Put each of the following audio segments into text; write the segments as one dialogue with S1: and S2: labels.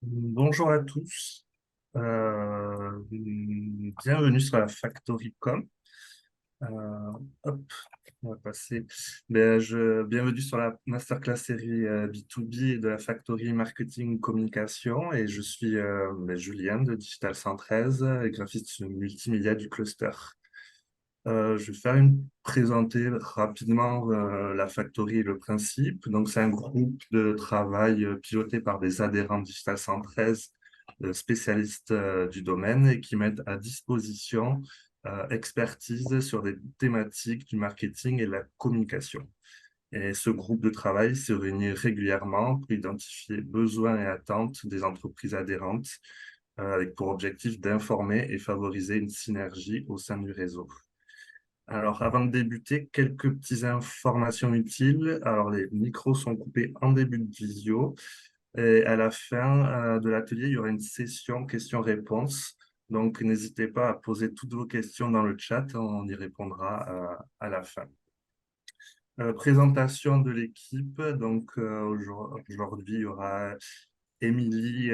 S1: Bonjour à tous. Bienvenue sur la Factory Com. Hop, on va passer. Bienvenue sur la masterclass série B2B de la Factory Marketing Communication. Et je suis Julien de Digital 113, graphiste multimédia du cluster. Je vais présenter rapidement la Factory et le principe. Donc, c'est un groupe de travail piloté par des adhérents Digital 113, spécialistes du domaine et qui mettent à disposition expertise sur des thématiques du marketing et de la communication. Et ce groupe de travail se réunit régulièrement pour identifier besoins et attentes des entreprises adhérentes avec pour objectif d'informer et favoriser une synergie au sein du réseau. Alors, avant de débuter, quelques petites informations utiles. Alors, les micros sont coupés en début de visio. Et à la fin de l'atelier, il y aura une session questions-réponses. Donc, n'hésitez pas à poser toutes vos questions dans le chat. On y répondra à la fin. Présentation de l'équipe. Donc, aujourd'hui, il y aura Émilie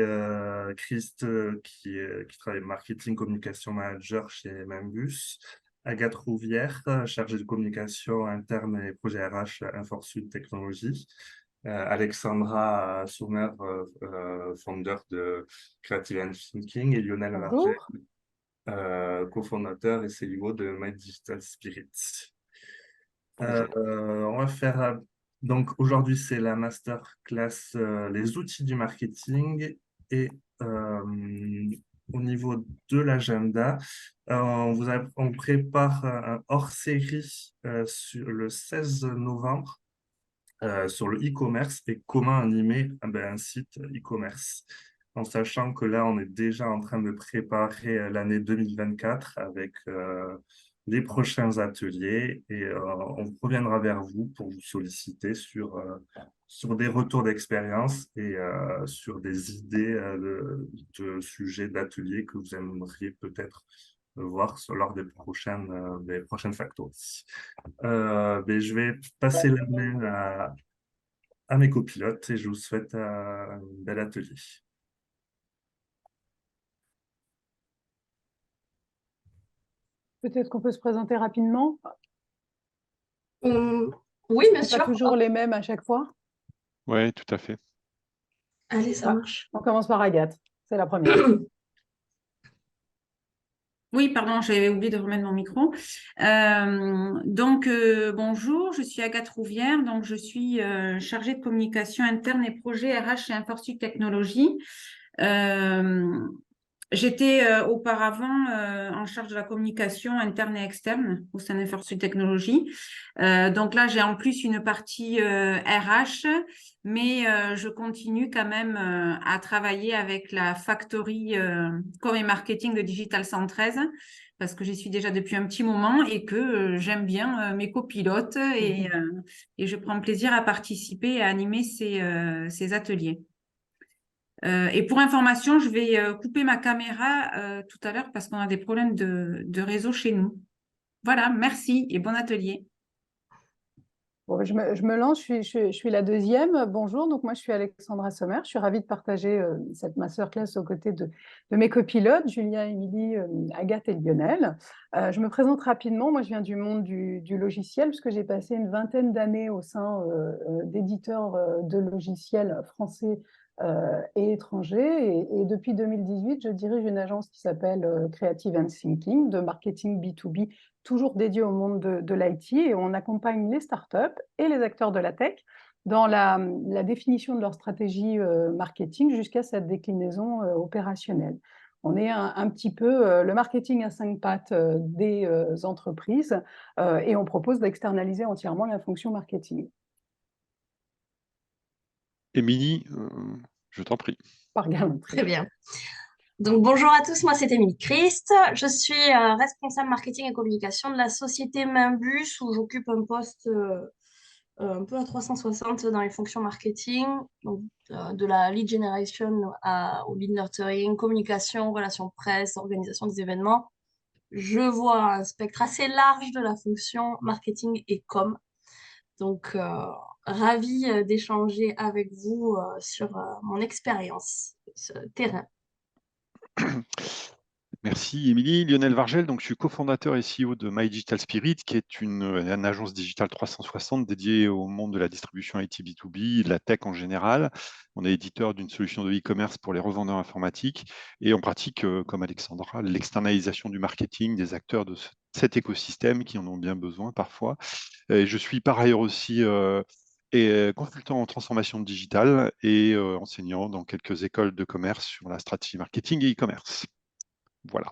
S1: Christ qui travaille marketing communication manager chez Membus. Agathe Rouvière, chargée de communication interne et projet RH Inforsud Technologies. Alexandra Sourner, founder de Creative and Thinking, et Lionel Marget,
S2: Bonjour.
S1: cofondateur et CEO de My Digital Spirit.
S2: Bonjour.
S1: On va faire donc aujourd'hui c'est la masterclass les outils du marketing et au niveau de l'agenda, on prépare un hors-série sur le 16 novembre sur le e-commerce et comment animer un site e-commerce. En sachant que là, on est déjà en train de préparer l'année 2024 avec les prochains ateliers et on reviendra vers vous pour vous solliciter sur des retours d'expérience et sur des idées de sujets d'ateliers que vous aimeriez peut-être voir lors des prochaines factories. Je vais passer la main à mes copilotes et je vous souhaite un bel atelier.
S2: Peut-être qu'on peut se présenter rapidement.
S3: Oui, bien
S2: C'est pas
S3: sûr.
S2: toujours
S3: Hop,
S2: les mêmes à chaque fois.
S4: Oui, tout à fait.
S3: allez, ça marche.
S2: On commence par Agathe. C'est la première.
S5: Oui, pardon, j'avais oublié de remettre mon micro. Bonjour, je suis Agathe Rouvière, donc je suis chargée de communication interne et projet RH chez Inforsud Technologies. J'étais auparavant en charge de la communication interne et externe au sein d'Inforsud Technologies. Donc là, j'ai en plus une partie RH, mais je continue quand même à travailler avec la factory com et marketing de Digital 113 parce que j'y suis déjà depuis un petit moment et que j'aime bien mes copilotes et je prends plaisir à participer et à animer ces ateliers. Et pour information, je vais couper ma caméra tout à l'heure parce qu'on a des problèmes de réseau chez nous. Voilà, merci et bon atelier.
S2: Bon, je me lance, je suis la deuxième. Bonjour, donc moi je suis Alexandra Sommer. Je suis ravie de partager cette masterclass aux côtés de mes copilotes, Julia, Émilie, Agathe et Lionel. Je me présente rapidement. Moi je viens du monde du logiciel puisque j'ai passé une vingtaine d'années au sein d'éditeurs de logiciels français et étrangers. Et depuis 2018, je dirige une agence qui s'appelle Creative and Thinking de marketing B2B, toujours dédié au monde de l'IT, et on accompagne les startups et les acteurs de la tech dans la définition de leur stratégie marketing jusqu'à cette déclinaison opérationnelle. On est un petit peu le marketing à 5 pattes des entreprises et on propose d'externaliser entièrement la fonction marketing.
S4: Émilie, je t'en prie.
S2: Par galanterie.
S3: Très bien. Donc, bonjour à tous, moi c'est Émilie Christ. Je suis responsable marketing et communication de la société Membus où j'occupe un poste un peu à 360 dans les fonctions marketing, donc de la lead generation au lead nurturing, communication, relations presse, organisation des événements. Je vois un spectre assez large de la fonction marketing et com. Donc, ravie d'échanger avec vous sur mon expérience sur le terrain.
S4: Merci Émilie. Lionel Vargel, donc je suis cofondateur et CEO de My Digital Spirit, qui est une agence digitale 360 dédiée au monde de la distribution IT B2B, de la tech en général. On est éditeur d'une solution de e-commerce pour les revendeurs informatiques et on pratique, comme Alexandra, l'externalisation du marketing des acteurs de cet écosystème qui en ont bien besoin parfois. Et je suis par ailleurs aussi consultant en transformation digitale et enseignant dans quelques écoles de commerce sur la stratégie marketing et e-commerce. Voilà.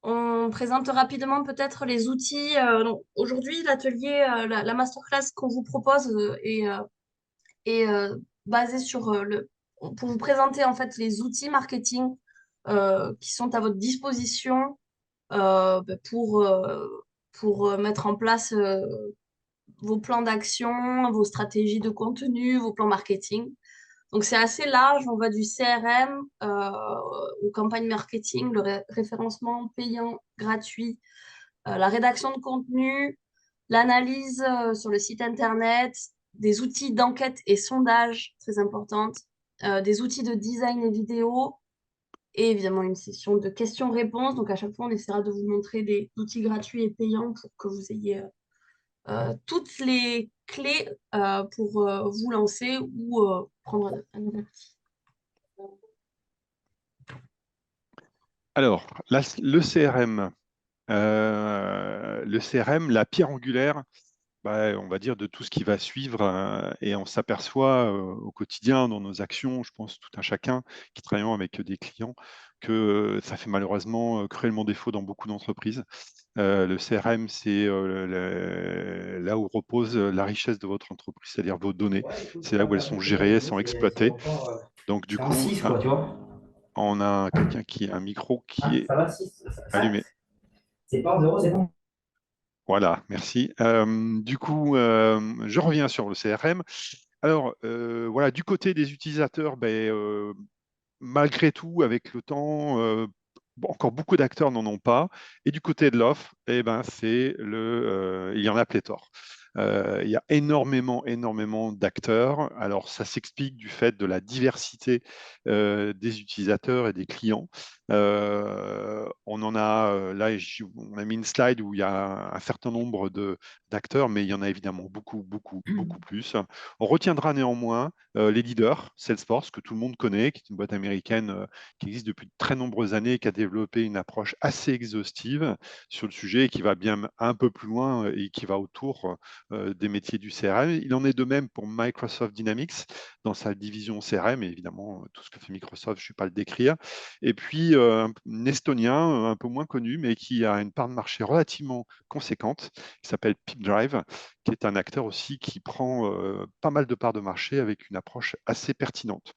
S3: On présente rapidement peut-être les outils. Aujourd'hui, l'atelier, la masterclass qu'on vous propose est basée sur pour vous présenter en fait les outils marketing qui sont à votre disposition pour mettre en place vos plans d'action, vos stratégies de contenu, vos plans marketing. Donc, c'est assez large. On va du CRM aux campagnes marketing, le référencement payant, gratuit, la rédaction de contenu, l'analyse sur le site Internet, des outils d'enquête et sondage, très importantes, des outils de design et vidéo, et évidemment une session de questions-réponses. Donc, à chaque fois, on essaiera de vous montrer des outils gratuits et payants pour que vous ayez toutes les clés pour vous lancer ou prendre un nouvel outil.
S4: Alors, le CRM, la pierre angulaire, on va dire, de tout ce qui va suivre, et on s'aperçoit au quotidien dans nos actions, je pense tout un chacun qui travaillons avec des clients, que ça fait malheureusement cruellement défaut dans beaucoup d'entreprises. Le CRM, c'est là où repose la richesse de votre entreprise, c'est-à-dire vos données. C'est là où elles sont gérées, elles sont exploitées. Donc du
S6: C'est un
S4: coup,
S6: 6, quoi, tu vois.
S4: on a quelqu'un qui a un micro qui est
S6: Ça va, 6.
S4: allumé.
S6: C'est pas 0, c'est bon.
S4: Voilà, merci. Du coup, je reviens sur le CRM. Alors, voilà, du côté des utilisateurs, malgré tout, avec le temps, encore beaucoup d'acteurs n'en ont pas. Et du côté de l'offre, il y en a pléthore. Il y a énormément d'acteurs. Alors, ça s'explique du fait de la diversité des utilisateurs et des clients. On en a, là, on a mis une slide où il y a un certain nombre d'acteurs, mais il y en a évidemment beaucoup plus. On retiendra néanmoins les leaders, Salesforce, que tout le monde connaît, qui est une boîte américaine qui existe depuis de très nombreuses années, qui a développé une approche assez exhaustive sur le sujet et qui va bien un peu plus loin et qui va autour des métiers du CRM. Il en est de même pour Microsoft Dynamics dans sa division CRM, et évidemment, tout ce que fait Microsoft, je ne vais pas le décrire. Et puis, un Estonien, un peu moins connu, mais qui a une part de marché relativement conséquente, qui s'appelle Pipdrive, qui est un acteur aussi qui prend pas mal de parts de marché avec une approche assez pertinente.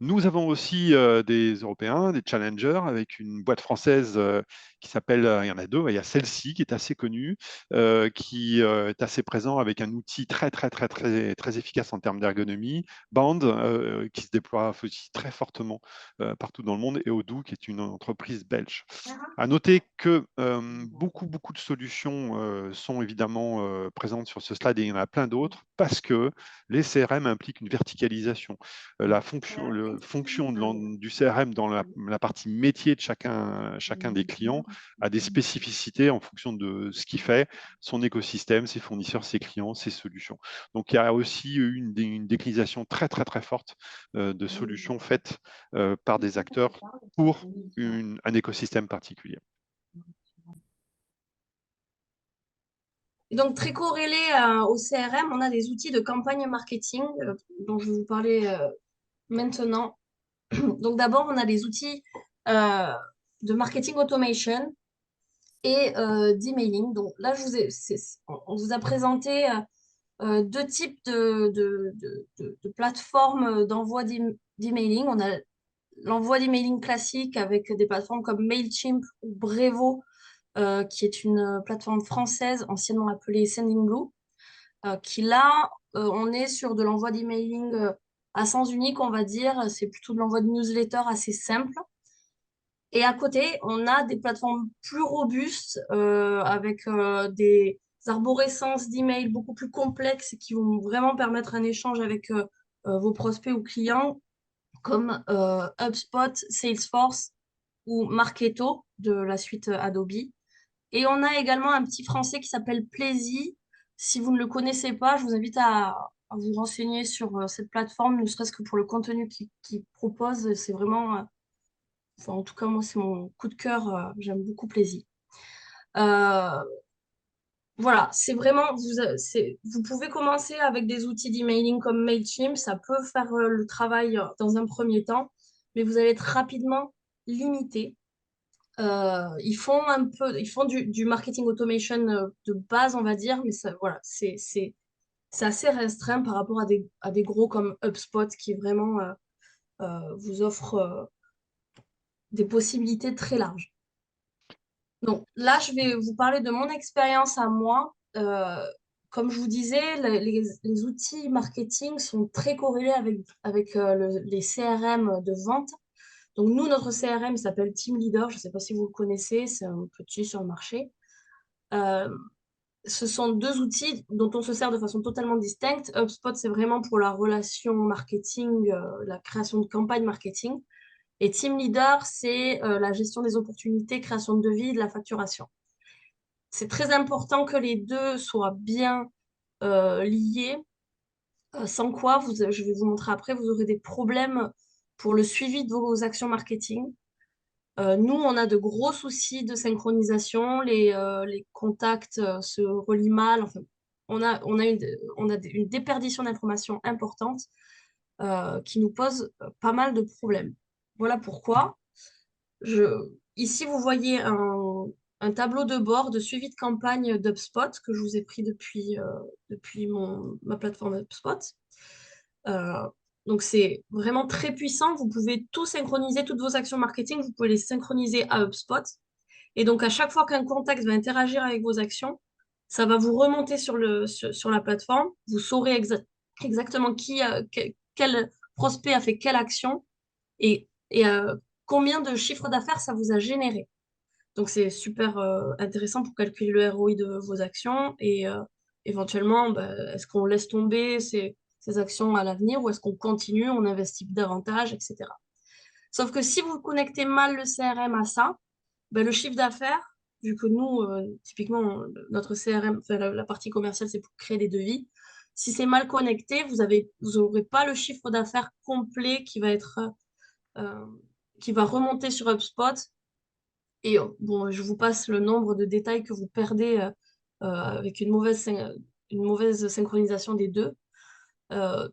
S4: Nous avons aussi des Européens, des challengers, avec une boîte française qui s'appelle, il y en a deux, il y a celle-ci qui est assez connue, qui est assez présent avec un outil très efficace en termes d'ergonomie, Band, qui se déploie aussi très fortement partout dans le monde, et Odoo, qui est une entreprise belge. À noter que beaucoup de solutions sont évidemment présentes sur ce slide, et il y en a plein d'autres, parce que les CRM impliquent une verticalisation. La fonction du CRM dans la partie métier de chacun des clients a des spécificités en fonction de ce qu'il fait, son écosystème, ses fournisseurs, ses clients, ses solutions. Donc il y a aussi une déclinisation très forte de solutions faites par des acteurs pour un écosystème particulier.
S3: Et donc, très corrélé au CRM, on a des outils de campagne marketing dont je vais vous parler maintenant. Donc, d'abord, on a des outils de marketing automation et d'emailing. Donc, là, on vous a présenté deux types de plateformes d'envoi d'emailing. On a l'envoi d'emailing classique avec des plateformes comme Mailchimp ou Brevo, qui est une plateforme française anciennement appelée Sendinblue, qui là, on est sur de l'envoi d'emailing à sens unique, on va dire. C'est plutôt de l'envoi de newsletter assez simple. Et à côté, on a des plateformes plus robustes avec des arborescences d'emails beaucoup plus complexes qui vont vraiment permettre un échange avec vos prospects ou clients comme HubSpot, Salesforce ou Marketo de la suite Adobe. Et on a également un petit français qui s'appelle Plaisy. Si vous ne le connaissez pas, je vous invite à vous renseigner sur cette plateforme, ne serait-ce que pour le contenu qu'il propose. C'est vraiment, enfin, en tout cas, moi, c'est mon coup de cœur. J'aime beaucoup Plaisy. Euh, voilà, c'est vraiment, vous pouvez commencer avec des outils d'emailing comme Mailchimp. Ça peut faire le travail dans un premier temps, mais vous allez être rapidement limité. Ils font du marketing automation de base, on va dire, mais ça, voilà, c'est assez restreint par rapport à des gros comme HubSpot qui vraiment vous offre des possibilités très larges. Donc là, je vais vous parler de mon expérience à moi. Comme je vous disais, les outils marketing sont très corrélés avec les CRM de vente. Donc nous, notre CRM s'appelle Team Leader. Je ne sais pas si vous le connaissez, c'est un petit sur le marché. Euh, Ce sont deux outils dont on se sert de façon totalement distincte. HubSpot, c'est vraiment pour la relation marketing, la création de campagnes marketing. Et Team Leader, c'est la gestion des opportunités, création de devis, de la facturation. C'est très important que les deux soient bien liés, sans quoi, je vais vous montrer après, vous aurez des problèmes pour le suivi de vos actions marketing. Nous, on a de gros soucis de synchronisation, les contacts se relient mal, enfin, on a une déperdition d'informations importante qui nous pose pas mal de problèmes. Voilà pourquoi. Ici, vous voyez un tableau de bord de suivi de campagne d'HubSpot que je vous ai pris depuis ma plateforme HubSpot. Euh, donc, c'est vraiment très puissant. Vous pouvez tout synchroniser, toutes vos actions marketing, vous pouvez les synchroniser à HubSpot. Et donc, à chaque fois qu'un contact va interagir avec vos actions, ça va vous remonter sur la plateforme. Vous saurez exactement quel prospect a fait quelle action et combien de chiffre d'affaires ça vous a généré. Donc, c'est super intéressant pour calculer le ROI de vos actions et éventuellement, bah, est-ce qu'on laisse tomber ces actions à l'avenir ou est-ce qu'on continue, on investit davantage, etc. Sauf que si vous connectez mal le CRM à ça, ben, le chiffre d'affaires, vu que nous, typiquement, notre CRM, enfin, la partie commerciale, c'est pour créer des devis. Si c'est mal connecté, vous n'aurez pas le chiffre d'affaires complet euh, qui va remonter sur HubSpot. Et bon, je vous passe le nombre de détails que vous perdez avec une mauvaise synchronisation des deux. Euh,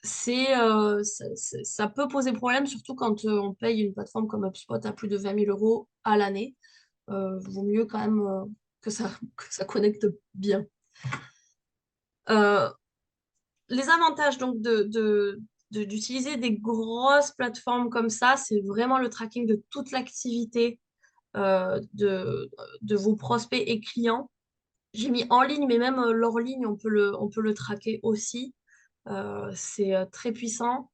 S3: ça peut poser problème, surtout quand on paye une plateforme comme HubSpot à plus de 20 000 euros à l'année. Vaut mieux quand même que ça connecte bien. Euh, les avantages donc d'utiliser des grosses plateformes comme ça, c'est vraiment le tracking de toute l'activité de vos prospects et clients. J'ai mis en ligne, mais même hors ligne, on peut le traquer aussi. C'est très puissant.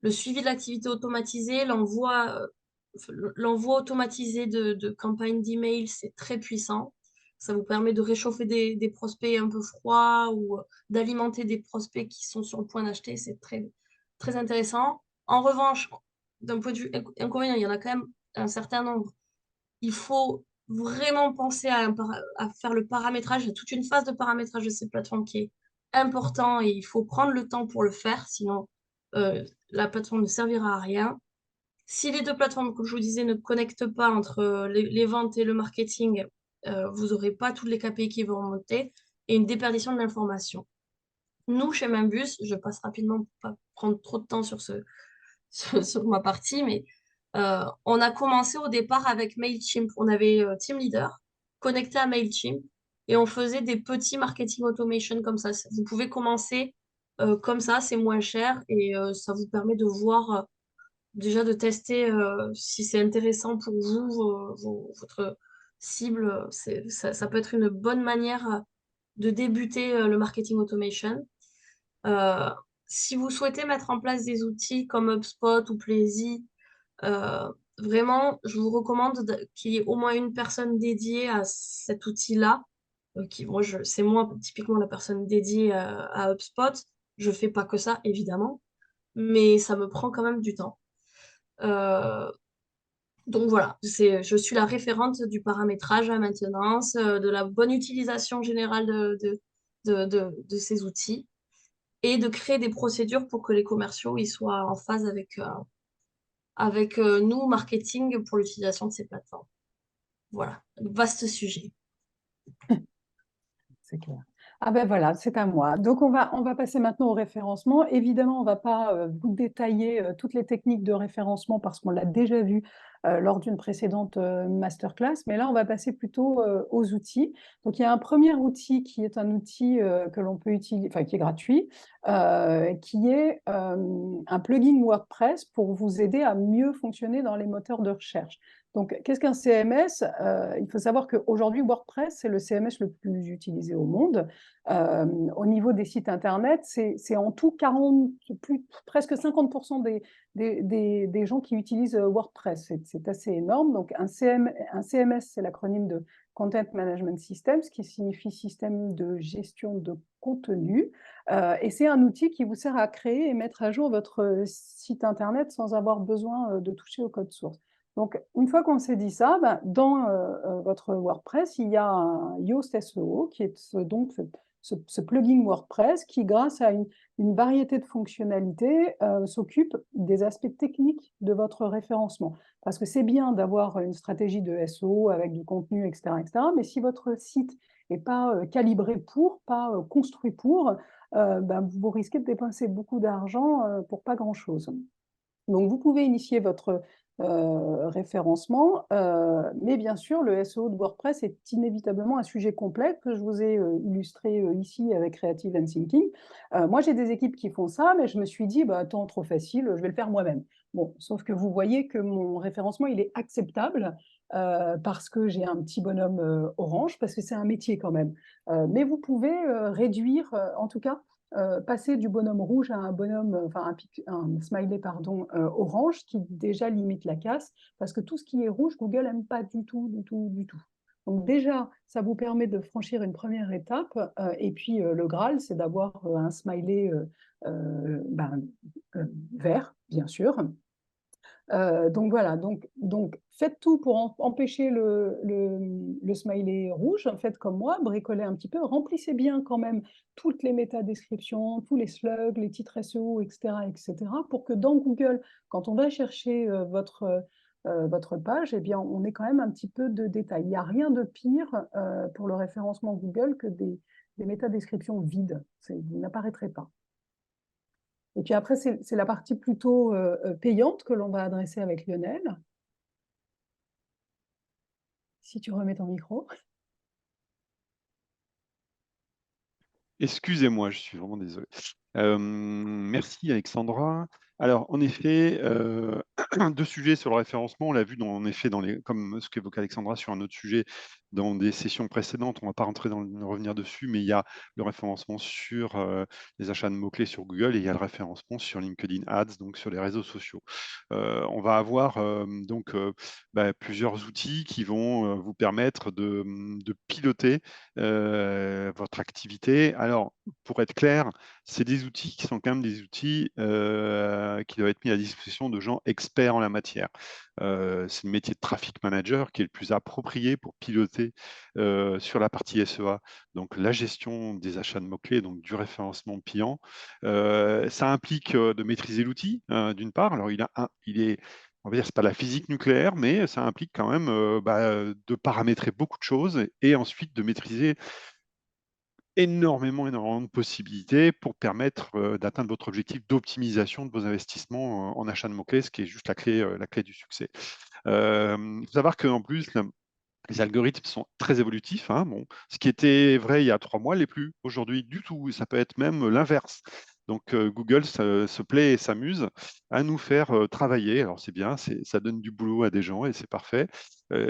S3: Le suivi de l'activité automatisée, l'envoi automatisé de campagnes d'email, c'est très puissant. Ça vous permet de réchauffer des prospects un peu froids ou d'alimenter des prospects qui sont sur le point d'acheter. C'est très, très intéressant. En revanche, d'un point de vue inconvénient, il y en a quand même un certain nombre. Il faut vraiment penser à faire le paramétrage. Il y a toute une phase de paramétrage de cette plateforme qui est important et il faut prendre le temps pour le faire, sinon la plateforme ne servira à rien. Si les deux plateformes, comme je vous disais, ne connectent pas entre les ventes et le marketing, vous n'aurez pas tous les KPI qui vont remonter et une déperdition de l'information. Nous, chez Membus, je passe rapidement pour pas prendre trop de temps sur ma partie, mais on a commencé au départ avec Mailchimp. On avait Team Leader connecté à Mailchimp et on faisait des petits marketing automation comme ça. Vous pouvez commencer comme ça, c'est moins cher et ça vous permet de voir déjà de tester si c'est intéressant pour vous, votre cible. Ça peut être une bonne manière de débuter le marketing automation. Euh, Si vous souhaitez mettre en place des outils comme HubSpot ou Plaisy, vraiment, je vous recommande qu'il y ait au moins une personne dédiée à cet outil-là. C'est moi typiquement la personne dédiée à HubSpot. Je fais pas que ça, évidemment, mais ça me prend quand même du temps. Euh, donc voilà, je suis la référente du paramétrage, la maintenance, de la bonne utilisation générale de ces outils et de créer des procédures pour que les commerciaux ils soient en phase avec nous, marketing, pour l'utilisation de ces plateformes. Voilà, vaste sujet.
S2: C'est clair. Ah ben voilà, c'est à moi. Donc on va passer maintenant au référencement. Évidemment, on ne va pas vous détailler toutes les techniques de référencement parce qu'on l'a déjà vu lors d'une précédente masterclass, mais là on va passer plutôt aux outils. Donc il y a un premier outil qui est un outil que l'on peut utiliser, enfin qui est gratuit, qui est un plugin WordPress pour vous aider à mieux fonctionner dans les moteurs de recherche. Donc, qu'est-ce qu'un CMS? Il faut savoir qu'aujourd'hui, WordPress, c'est le CMS le plus utilisé au monde. Au niveau des sites Internet, c'est en tout presque 50% des gens qui utilisent WordPress. C'est assez énorme. Donc, un CMS, c'est l'acronyme de Content Management System, ce qui signifie système de gestion de contenu. Et c'est un outil qui vous sert à créer et mettre à jour votre site Internet sans avoir besoin de toucher au code source. Donc, une fois qu'on s'est dit ça, dans votre WordPress, il y a un Yoast SEO qui est donc ce plugin WordPress qui, grâce à une variété de fonctionnalités, s'occupe des aspects techniques de votre référencement. Parce que c'est bien d'avoir une stratégie de SEO avec du contenu, etc., mais si votre site n'est pas calibré pour, pas construit pour, vous risquez de dépenser beaucoup d'argent pour pas grand-chose. Donc, vous pouvez initier votre référencement, mais bien sûr, le SEO de WordPress est inévitablement un sujet complexe que je vous ai illustré ici avec Creative and Thinking. Moi, j'ai des équipes qui font ça, mais je me suis dit, tant trop facile, je vais le faire moi-même. Bon, sauf que vous voyez que mon référencement, il est acceptable parce que j'ai un petit bonhomme orange, parce que c'est un métier quand même. Mais vous pouvez réduire, en tout cas, passer du bonhomme rouge à un bonhomme, enfin un smiley pardon, orange qui déjà limite la casse parce que tout ce qui est rouge, Google n'aime pas du tout, du tout, du tout. Donc déjà, ça vous permet de franchir une première étape et puis le Graal, c'est d'avoir un smiley vert, bien sûr. Donc voilà, donc faites tout pour empêcher le smiley rouge, faites comme moi, bricolez un petit peu, remplissez bien quand même toutes les métadescriptions, tous les slugs, les titres SEO, etc., pour que dans Google, quand on va chercher votre page, eh bien, on ait quand même un petit peu de détails. Il n'y a rien de pire pour le référencement Google que des métadescriptions vides, vous n'apparaîtrez pas. Et puis après, c'est la partie plutôt payante que l'on va adresser avec Lionel. Si tu remets ton micro.
S4: Excusez-moi, je suis vraiment désolé. Merci Alexandra. Alors, en effet, deux sujets sur le référencement. On l'a vu, en effet, comme ce qu'évoque Alexandra sur un autre sujet dans des sessions précédentes. On ne va pas revenir dessus, mais il y a le référencement sur les achats de mots-clés sur Google et il y a le référencement sur LinkedIn Ads, donc sur les réseaux sociaux. On va avoir plusieurs outils qui vont vous permettre de piloter votre activité. Alors, pour être clair, c'est des outils qui sont quand même des outils qui doivent être mis à disposition de gens experts en la matière. C'est le métier de traffic manager qui est le plus approprié pour piloter sur la partie SEA, donc la gestion des achats de mots-clés, donc du référencement client. Ça implique de maîtriser l'outil, d'une part. Alors, on va dire, c'est pas la physique nucléaire, mais ça implique quand même de paramétrer beaucoup de choses et ensuite de maîtriser énormément de possibilités pour permettre d'atteindre votre objectif d'optimisation de vos investissements en achat de mots-clés, ce qui est juste la clé du succès. Il faut savoir qu'en plus, les algorithmes sont très évolutifs. Bon, ce qui était vrai il y a 3 mois l'est plus aujourd'hui du tout. Ça peut être même l'inverse. Donc Google se plaît et s'amuse à nous faire travailler. Alors c'est bien, ça donne du boulot à des gens et c'est parfait.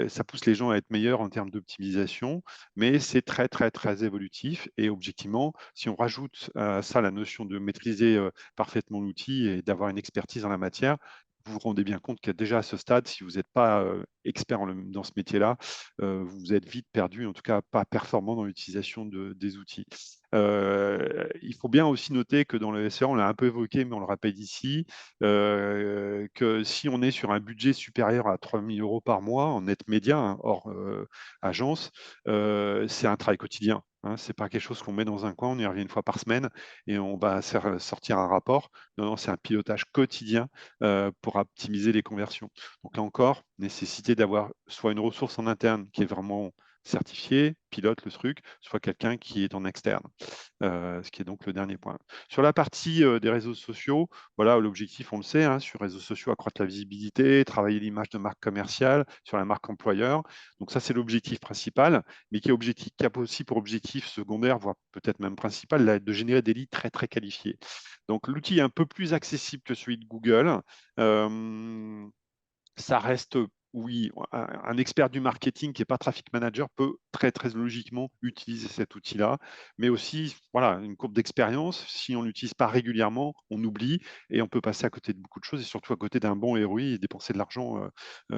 S4: Ça pousse les gens à être meilleurs en termes d'optimisation, mais c'est très très très évolutif. Et objectivement, si on rajoute à ça la notion de maîtriser parfaitement l'outil et d'avoir une expertise en la matière, vous vous rendez bien compte que déjà à ce stade, si vous n'êtes pas expert dans ce métier-là, vous êtes vite perdu, en tout cas pas performant dans l'utilisation des outils. Il faut bien aussi noter que dans le SEA, on l'a un peu évoqué, mais on le rappelle ici, que si on est sur un budget supérieur à 3 000 € par mois en net média, hein, hors agence, c'est un travail quotidien. Hein, ce n'est pas quelque chose qu'on met dans un coin, on y revient une fois par semaine et on va sortir un rapport. Non, non, c'est un pilotage quotidien pour optimiser les conversions. Donc là encore, nécessité d'avoir soit une ressource en interne qui est vraiment certifié, pilote le truc, soit quelqu'un qui est en externe, ce qui est donc le dernier point. Sur la partie des réseaux sociaux, voilà, l'objectif, on le sait, hein, sur les réseaux sociaux, accroître la visibilité, travailler l'image de marque commerciale, sur la marque employeur. Donc ça, c'est l'objectif principal, mais qui a aussi pour objectif secondaire, voire peut-être même principal, de générer des leads très, très qualifiés. Donc l'outil est un peu plus accessible que celui de Google. Ça reste, oui, un expert du marketing qui n'est pas traffic manager peut très, très logiquement utiliser cet outil-là, mais aussi, voilà, une courbe d'expérience. Si on ne l'utilise pas régulièrement, on oublie et on peut passer à côté de beaucoup de choses et surtout à côté d'un bon ROI et dépenser de l'argent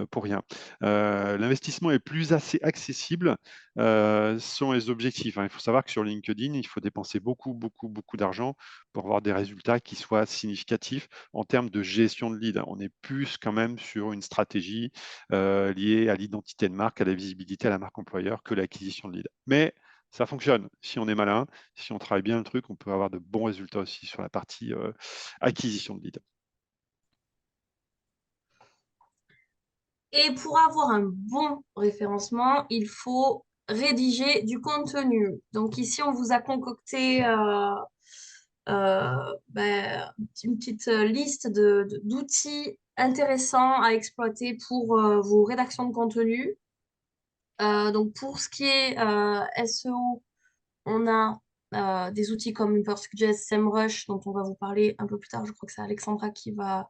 S4: pour rien. L'investissement est plus assez accessible selon les objectifs. Hein. Il faut savoir que sur LinkedIn, il faut dépenser beaucoup, beaucoup, beaucoup d'argent pour avoir des résultats qui soient significatifs en termes de gestion de lead. On est plus quand même sur une stratégie liée à l'identité de marque, à la visibilité, à la marque employeur que l'acquisition de lead. Mais ça fonctionne. Si on est malin, si on travaille bien le truc, on peut avoir de bons résultats aussi sur la partie acquisition de lead.
S3: Et pour avoir un bon référencement, il faut rédiger du contenu. Donc ici, on vous a concocté une petite liste d'outils intéressants à exploiter pour vos rédactions de contenu. Donc pour ce qui est SEO, on a des outils comme Ubersuggest, SEMrush, dont on va vous parler un peu plus tard. Je crois que c'est Alexandra qui va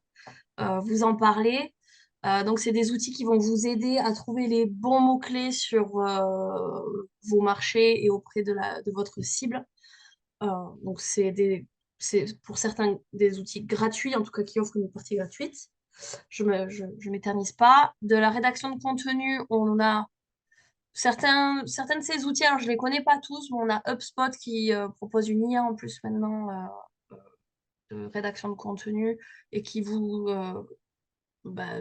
S3: vous en parler. Donc, c'est des outils qui vont vous aider à trouver les bons mots-clés sur vos marchés et auprès de votre cible. Donc, c'est pour certains des outils gratuits, en tout cas qui offrent une partie gratuite. Je m'éternise pas. De la rédaction de contenu, on a certains de ces outils, alors je ne les connais pas tous, mais on a HubSpot qui propose une IA en plus maintenant de rédaction de contenu et qui vous bah,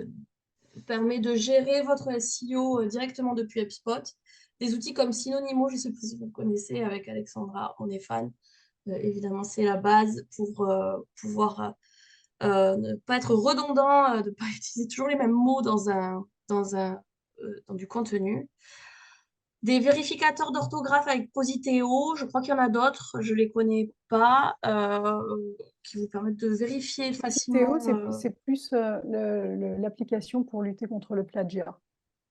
S3: permet de gérer votre SEO directement depuis HubSpot. Des outils comme Synonymo, je ne sais pas si vous connaissez, avec Alexandra, on est fan. Évidemment, c'est la base pour pouvoir ne pas être redondant, de ne pas utiliser toujours les mêmes mots dans du contenu. Des vérificateurs d'orthographe avec Positeo, je crois qu'il y en a d'autres, je ne les connais pas, qui vous permettent de vérifier facilement.
S2: C'est plus l'application pour lutter contre le plagiat.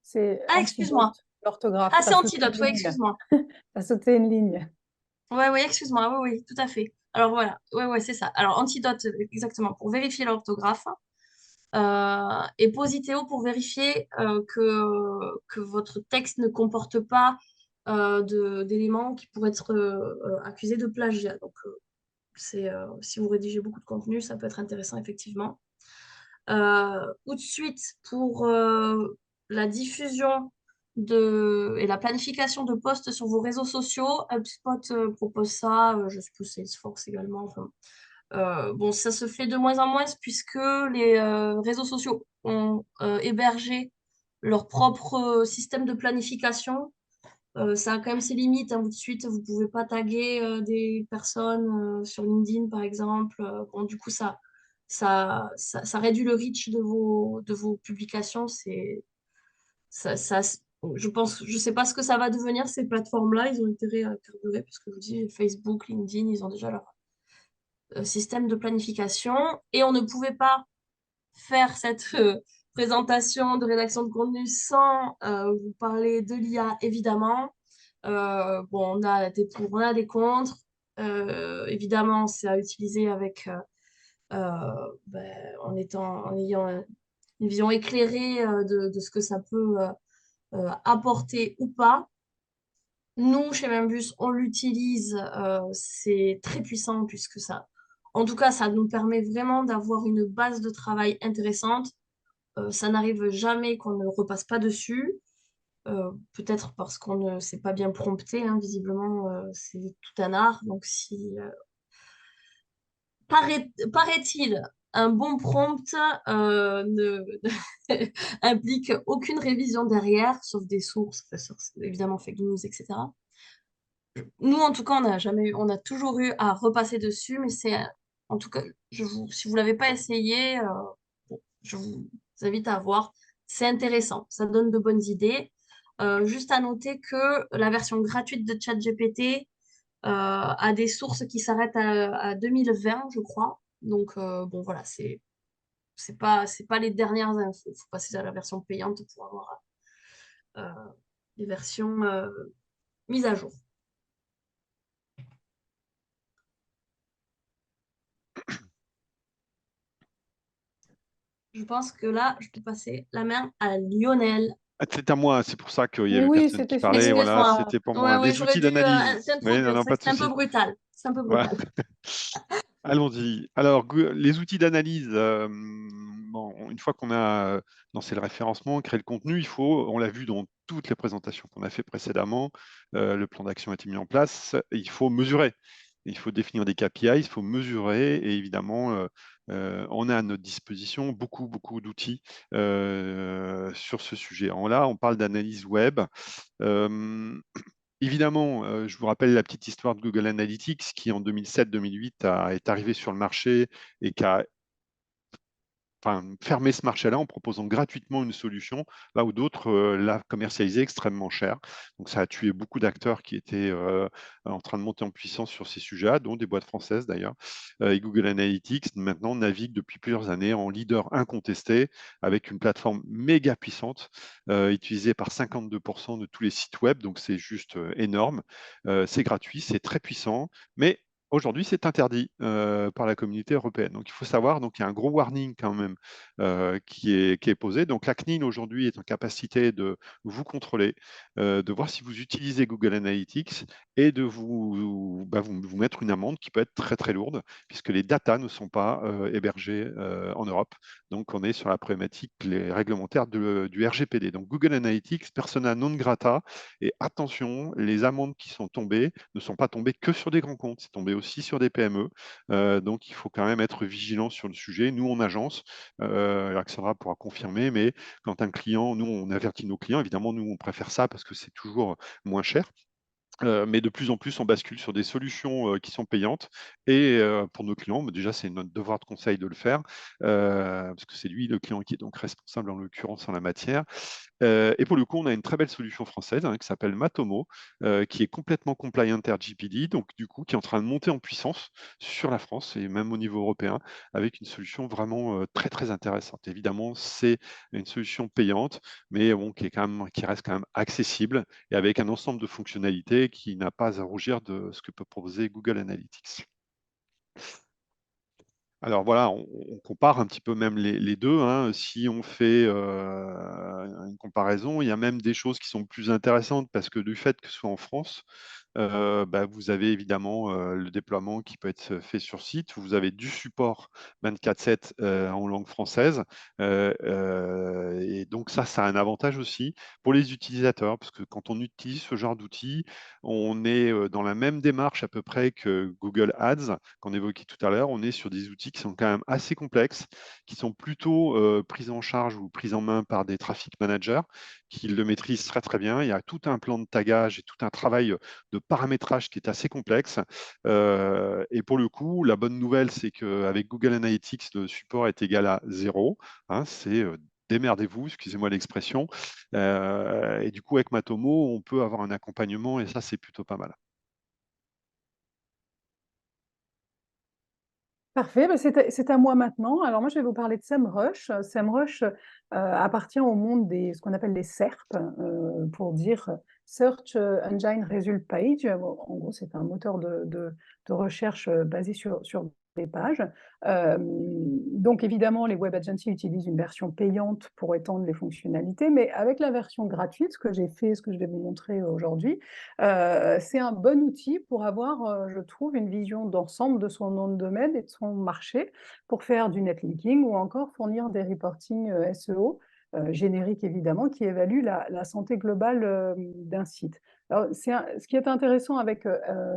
S2: C'est
S3: Ah, excuse-moi.
S2: l'orthographe.
S3: Ah, c'est Antidote, oui, excuse-moi.
S2: Ça a sauté une ligne.
S3: Oui, excuse-moi, oui, tout à fait. Alors voilà, ouais, c'est ça. Alors Antidote, exactement, pour vérifier l'orthographe. Et Positeo pour vérifier que votre texte ne comporte pas d'éléments qui pourraient être accusés de plagiat. Donc, si vous rédigez beaucoup de contenu, ça peut être intéressant, effectivement. Ou de suite, pour la diffusion et la planification de posts sur vos réseaux sociaux, HubSpot propose ça, je suppose Salesforce également. Enfin, bon, ça se fait de moins en moins puisque les réseaux sociaux ont hébergé leur propre système de planification. Ça a quand même ses limites, hein. Vous de suite, vous pouvez pas taguer des personnes sur LinkedIn, par exemple. Bon, du coup, ça réduit le reach de vos publications. Je pense, je sais pas ce que ça va devenir, ces plateformes-là. Ils ont intérêt à carburer, parce que je vous dis, Facebook, LinkedIn, ils ont déjà leur système de planification. Et on ne pouvait pas faire cette présentation de rédaction de contenu sans vous parler de l'IA, évidemment. Bon, on a des pour, on a des contre. Évidemment, c'est à utiliser avec en ayant une vision éclairée de ce que ça peut apporter ou pas. Nous, chez Membus, on l'utilise, c'est très puissant puisque ça En tout cas, ça nous permet vraiment d'avoir une base de travail intéressante. Ça n'arrive jamais qu'on ne repasse pas dessus. Peut-être parce qu'on ne s'est pas bien prompté, hein, visiblement, c'est tout un art. Donc, si paraît-il, un bon prompt ne implique aucune révision derrière, sauf des sources, enfin, évidemment fake news, etc. Nous, en tout cas, on a toujours eu à repasser dessus, mais en tout cas, si vous l'avez pas essayé, bon, je vous invite à voir. C'est intéressant, ça donne de bonnes idées. Juste à noter que la version gratuite de ChatGPT a des sources qui s'arrêtent à 2020, je crois. Donc, bon, voilà, c'est pas les dernières infos. Il faut passer à la version payante pour avoir euh, les versions mises à jour. Je pense que là, je peux passer la main à Lionel.
S4: Ah, c'est à moi, c'est pour ça qu'il y
S2: Mais
S4: avait
S2: oui,
S4: personne qui
S2: c'était
S4: parlait.
S2: fini.
S4: Voilà,
S3: Excuse-moi.
S4: c'était pour moi.
S3: Ouais, ouais,
S4: Les
S3: j'aurais
S4: outils
S3: dû
S4: d'analyse. Oui, non,
S3: t'introduire.
S4: non,
S3: C'est vrai
S4: pas
S3: que
S4: de
S3: c'était un peu
S4: souci.
S3: brutal. C'est un peu
S4: Voilà.
S3: brutal.
S4: Allons-y. Alors, les outils d'analyse, bon, une fois qu'on a lancé le référencement, créé le contenu, on l'a vu dans toutes les présentations qu'on a fait précédemment, le plan d'action a été mis en place, il faut mesurer. Il faut définir des KPI, il faut mesurer, et évidemment, on a à notre disposition beaucoup, beaucoup d'outils sur ce sujet. Alors là, on parle d'analyse web. Évidemment, je vous rappelle la petite histoire de Google Analytics qui, en 2007-2008, est arrivé sur le marché et qui a fermé ce marché-là en proposant gratuitement une solution, là où d'autres la commercialisaient extrêmement cher. Donc ça a tué beaucoup d'acteurs qui étaient en train de monter en puissance sur ces sujets-là, dont des boîtes françaises d'ailleurs. Et Google Analytics maintenant navigue depuis plusieurs années en leader incontesté, avec une plateforme méga puissante, utilisée par 52% de tous les sites web, donc c'est juste énorme. C'est gratuit, c'est très puissant, mais aujourd'hui, c'est interdit par la communauté européenne. Donc, il faut savoir, donc il y a un gros warning quand même qui est posé. Donc, la CNIL aujourd'hui est en capacité de vous contrôler, de voir si vous utilisez Google Analytics et de vous mettre une amende qui peut être très très lourde, puisque les datas ne sont pas hébergées en Europe. Donc, on est sur la problématique réglementaire du RGPD. Donc, Google Analytics, persona non grata. Et attention, les amendes qui sont tombées ne sont pas tombées que sur des grands comptes, c'est tombé aussi sur des PME. Donc, il faut quand même être vigilant sur le sujet. Nous, en agence, Alexandra pourra confirmer, mais quand un client, nous, on avertit nos clients, évidemment, nous, on préfère ça parce que c'est toujours moins cher. Mais de plus en plus, on bascule sur des solutions qui sont payantes. Et pour nos clients, déjà, c'est notre devoir de conseil de le faire, parce que c'est lui, le client, qui est donc responsable, en l'occurrence, en la matière. Et pour le coup, on a une très belle solution française qui s'appelle Matomo, qui est complètement compliant RGPD, donc du coup, qui est en train de monter en puissance sur la France et même au niveau européen, avec une solution vraiment très, très intéressante. Évidemment, c'est une solution payante, mais bon, qui reste quand même accessible et avec un ensemble de fonctionnalités qui n'a pas à rougir de ce que peut proposer Google Analytics. Alors voilà, on compare un petit peu même les deux, hein. Si on fait une comparaison, il y a même des choses qui sont plus intéressantes parce que du fait que ce soit en France, vous avez évidemment le déploiement qui peut être fait sur site. Vous avez du support 24/7 en langue française. Et donc ça a un avantage aussi pour les utilisateurs, parce que quand on utilise ce genre d'outils, on est dans la même démarche à peu près que Google Ads qu'on évoquait tout à l'heure. On est sur des outils qui sont quand même assez complexes, qui sont plutôt pris en charge ou pris en main par des traffic managers qui le maîtrisent très très bien. Il y a tout un plan de tagage et tout un travail de paramétrage qui est assez complexe. Et pour le coup, la bonne nouvelle, c'est qu'avec Google Analytics, le support est égal à 0. Hein, c'est démerdez-vous, excusez-moi l'expression. Et du coup, avec Matomo, on peut avoir un accompagnement et ça, c'est plutôt pas mal.
S2: Parfait, c'est à moi maintenant. Alors moi, je vais vous parler de SEMrush. SEMrush appartient au monde ce qu'on appelle les SERP, pour dire Search Engine Result Page. Bon, en gros, c'est un moteur de recherche basé sur des pages. Donc, évidemment, les web agencies utilisent une version payante pour étendre les fonctionnalités, mais avec la version gratuite, ce que j'ai fait, ce que je vais vous montrer aujourd'hui, c'est un bon outil pour avoir, je trouve, une vision d'ensemble de son nom de domaine et de son marché pour faire du netlinking ou encore fournir des reporting SEO génériques, évidemment, qui évaluent la santé globale d'un site. Alors, ce qui est intéressant avec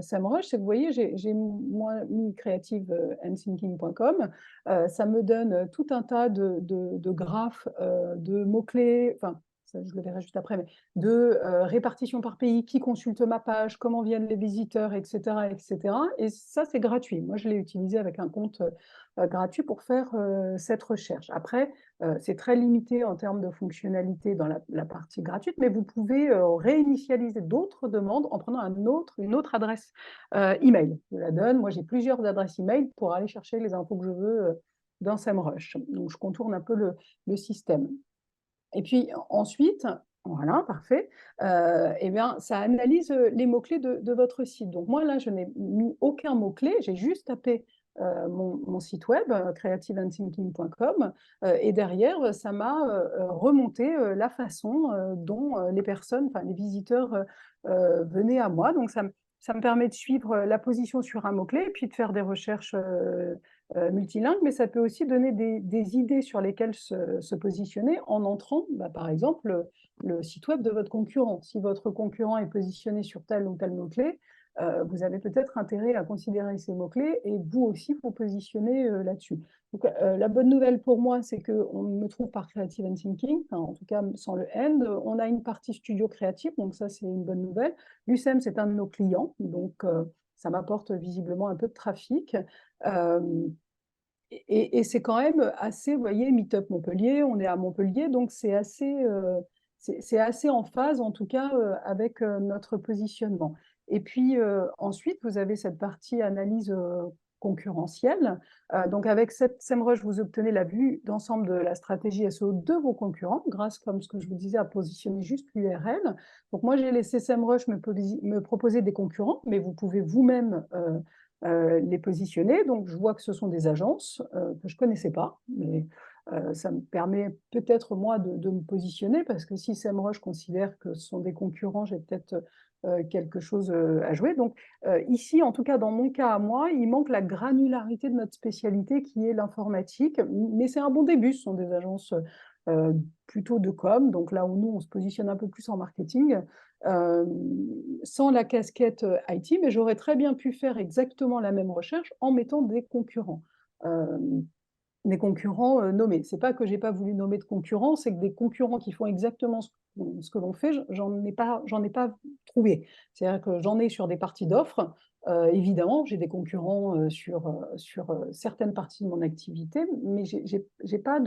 S2: SEMrush, c'est que vous voyez, j'ai moi mis creativeandthinking.com. Ça me donne tout un tas de graphes, de mots-clés, enfin, ça, je le verrai juste après, mais de répartition par pays, qui consulte ma page, comment viennent les visiteurs, etc., etc. Et ça, c'est gratuit. Moi, je l'ai utilisé avec un compte gratuit pour faire cette recherche. Après, c'est très limité en termes de fonctionnalité dans la partie gratuite, mais vous pouvez réinitialiser d'autres demandes en prenant une autre adresse email. Je la donne. Moi, j'ai plusieurs adresses email pour aller chercher les infos que je veux dans SEMrush. Donc, je contourne un peu le système. Et puis ensuite, voilà, parfait, eh bien, ça analyse les mots-clés de votre site. Donc moi, là, je n'ai mis aucun mot-clé, j'ai juste tapé mon site web, creativeandthinking.com, et derrière, ça m'a remonté la façon dont les personnes, enfin les visiteurs venaient à moi. Donc ça me permet de suivre la position sur un mot-clé et puis de faire des recherches multilingues, mais ça peut aussi donner des idées sur lesquelles se positionner en entrant, par exemple, le site web de votre concurrent. Si votre concurrent est positionné sur tel ou tel mot-clé, vous avez peut-être intérêt à considérer ces mots-clés et vous aussi vous positionner là-dessus. Donc, la bonne nouvelle pour moi, c'est qu'on me trouve par Creative and Thinking, enfin, en tout cas sans le end. On a une partie studio créative, donc ça c'est une bonne nouvelle. Lucem, c'est un de nos clients, donc ça m'apporte visiblement un peu de trafic. Et c'est quand même assez, vous voyez, Meetup Montpellier, on est à Montpellier, donc c'est assez en phase, en tout cas, avec notre positionnement. Et puis ensuite, vous avez cette partie analyse concurrentielle. Donc avec cette SEMrush, vous obtenez la vue d'ensemble de la stratégie SEO de vos concurrents, grâce, comme ce que je vous disais, à positionner juste l'URL. Donc moi, j'ai laissé SEMrush me proposer des concurrents, mais vous pouvez vous-même les positionner. Donc, je vois que ce sont des agences que je ne connaissais pas, mais ça me permet peut-être, moi, de me positionner, parce que si SEMrush considère que ce sont des concurrents, j'ai peut-être quelque chose à jouer. Donc, ici, en tout cas, dans mon cas à moi, il manque la granularité de notre spécialité, qui est l'informatique, mais c'est un bon début. Ce sont des agences plutôt de com, donc là où nous, on se positionne un peu plus en marketing, sans la casquette IT, mais j'aurais très bien pu faire exactement la même recherche en mettant des concurrents nommés. C'est pas que j'ai pas voulu nommer de concurrents, c'est que des concurrents qui font exactement ce que l'on fait, j'en ai pas trouvé. C'est-à-dire que j'en ai sur des parties d'offres. Évidemment, j'ai des concurrents sur certaines parties de mon activité, mais j'ai pas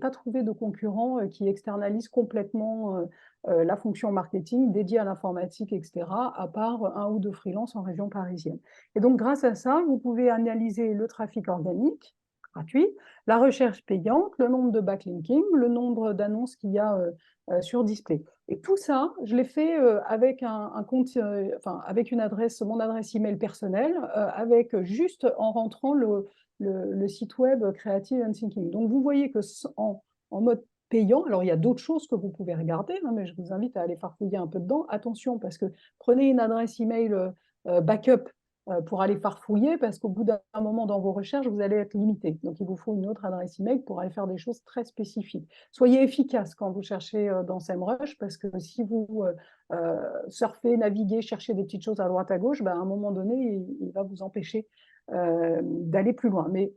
S2: trouvé de concurrents qui externalisent complètement la fonction marketing dédiée à l'informatique, etc., à part un ou deux freelances en région parisienne. Et donc, grâce à ça, vous pouvez analyser le trafic organique, gratuit, la recherche payante, le nombre de backlinking, le nombre d'annonces qu'il y a sur display. Et tout ça, je l'ai fait avec un compte, avec mon adresse email personnelle, avec juste en rentrant le site web Creative and Thinking. Donc, vous voyez que en mode payant, alors il y a d'autres choses que vous pouvez regarder, hein, mais je vous invite à aller farfouiller un peu dedans. Attention, parce que prenez une adresse email backup pour aller farfouiller, parce qu'au bout d'un moment dans vos recherches, vous allez être limité. Donc, il vous faut une autre adresse email pour aller faire des choses très spécifiques. Soyez efficace quand vous cherchez dans SEMrush, parce que si vous surfez, naviguez, cherchez des petites choses à droite à gauche, à un moment donné, il va vous empêcher d'aller plus loin. Mais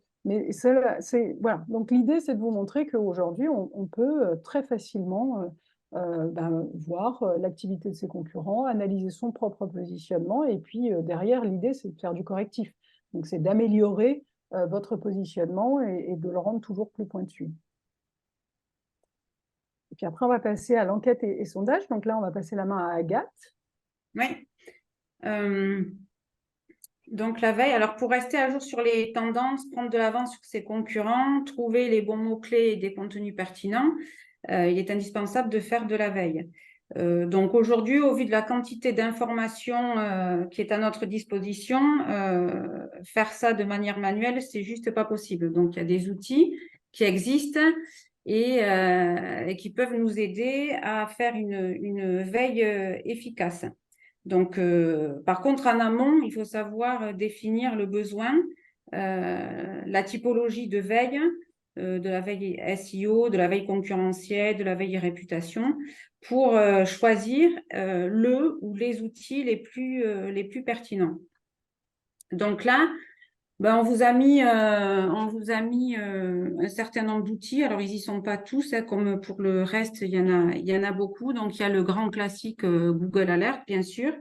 S2: voilà. Donc, l'idée, c'est de vous montrer qu'aujourd'hui, on peut très facilement voir l'activité de ses concurrents, analyser son propre positionnement, et puis derrière, l'idée, c'est de faire du correctif. Donc, c'est d'améliorer votre positionnement et de le rendre toujours plus pointu. Et puis après, on va passer à l'enquête et sondage. Donc là, on va passer la main à Agathe.
S5: Oui. Donc la veille, alors pour rester à jour sur les tendances, prendre de l'avance sur ses concurrents, trouver les bons mots-clés et des contenus pertinents, il est indispensable de faire de la veille. Donc aujourd'hui, au vu de la quantité d'informations qui est à notre disposition, faire ça de manière manuelle, c'est juste pas possible. Donc il y a des outils qui existent et qui peuvent nous aider à faire une veille efficace. Donc, par contre, en amont, il faut savoir définir le besoin, la typologie de veille, de la veille SEO, de la veille concurrentielle, de la veille réputation, pour choisir le ou les outils les plus pertinents. Donc là, ben, on vous a mis un certain nombre d'outils. Alors, ils n'y sont pas tous, hein, comme pour le reste, il y en a beaucoup. Donc, il y a le grand classique Google Alert, bien sûr,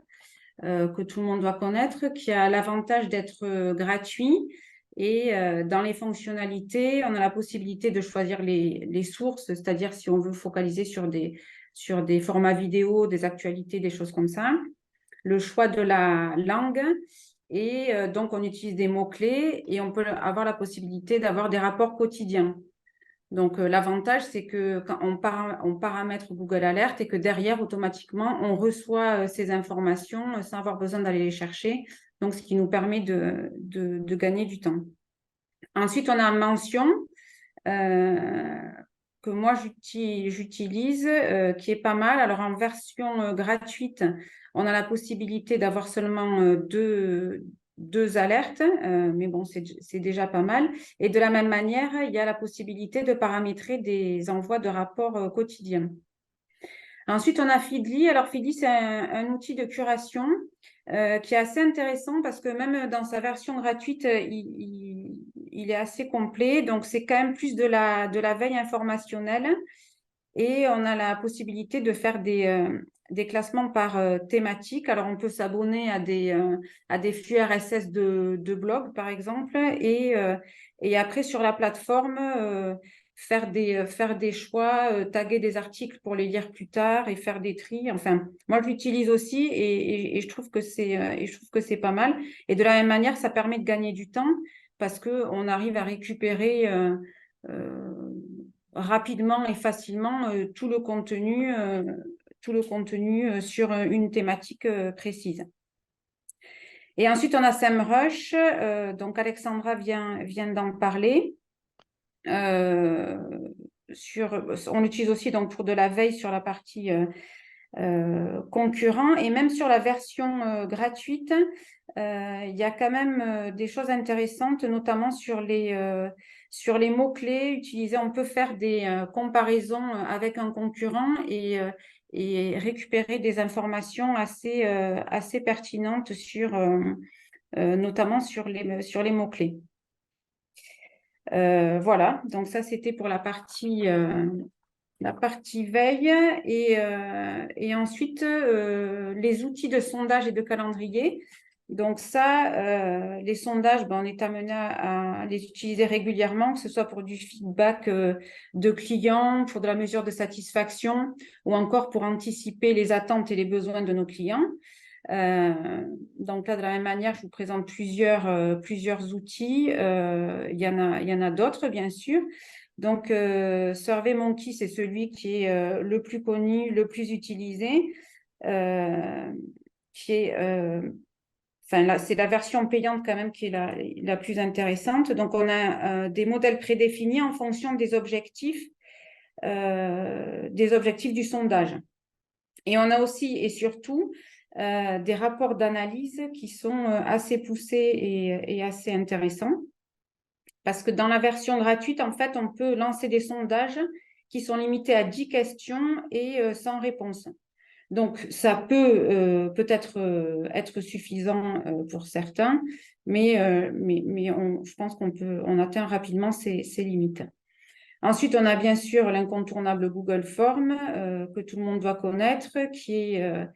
S5: que tout le monde doit connaître, qui a l'avantage d'être gratuit. Et dans les fonctionnalités, on a la possibilité de choisir les sources, c'est-à-dire si on veut focaliser sur des formats vidéo, des actualités, des choses comme ça. Le choix de la langue. Et donc, on utilise des mots-clés et on peut avoir la possibilité d'avoir des rapports quotidiens. Donc, l'avantage, c'est que quand on paramètre Google Alert et que derrière, automatiquement, on reçoit ces informations sans avoir besoin d'aller les chercher. Donc, ce qui nous permet de gagner du temps. Ensuite, on a mention que moi, j'utilise, qui est pas mal. Alors, en version gratuite, on a la possibilité d'avoir seulement deux alertes, mais bon, c'est déjà pas mal. Et de la même manière, il y a la possibilité de paramétrer des envois de rapports quotidiens. Ensuite, on a Feedly. Alors, Feedly, c'est un outil de curation qui est assez intéressant parce que même dans sa version gratuite, il est assez complet. Donc, c'est quand même plus de la veille informationnelle. Et on a la possibilité de faire des classements par thématique. Alors, on peut s'abonner à des flux RSS de blog, par exemple. Et après, sur la plateforme, faire des choix, taguer des articles pour les lire plus tard et faire des tris. Enfin, moi, je l'utilise aussi et je trouve que c'est pas mal. Et de la même manière, ça permet de gagner du temps parce qu'on arrive à récupérer rapidement et facilement tout le contenu sur une thématique précise. Et ensuite, on a SEMrush. Donc, Alexandra vient d'en parler. On l'utilise aussi donc, pour de la veille sur la partie concurrent. Et même sur la version gratuite, il y a quand même des choses intéressantes, notamment sur les mots-clés utilisés. On peut faire des comparaisons avec un concurrent et récupérer des informations assez pertinentes notamment sur les mots-clés. Voilà, donc ça c'était pour la partie veille et ensuite les outils de sondage et de calendrier. Donc ça, les sondages, on est amené à les utiliser régulièrement, que ce soit pour du feedback de clients, pour de la mesure de satisfaction ou encore pour anticiper les attentes et les besoins de nos clients. Donc là, de la même manière, je vous présente plusieurs outils. Il y en a d'autres, bien sûr. Donc, SurveyMonkey, c'est celui qui est le plus connu, le plus utilisé, qui est... c'est la version payante quand même qui est la plus intéressante. Donc, on a des modèles prédéfinis en fonction des objectifs du sondage. Et on a aussi et surtout des rapports d'analyse qui sont assez poussés et assez intéressants. Parce que dans la version gratuite, en fait, on peut lancer des sondages qui sont limités à 10 questions et sans réponse. Donc, ça peut être suffisant pour certains, mais je pense qu'on atteint rapidement ces limites. Ensuite, on a bien sûr l'incontournable Google Form que tout le monde doit connaître, qui est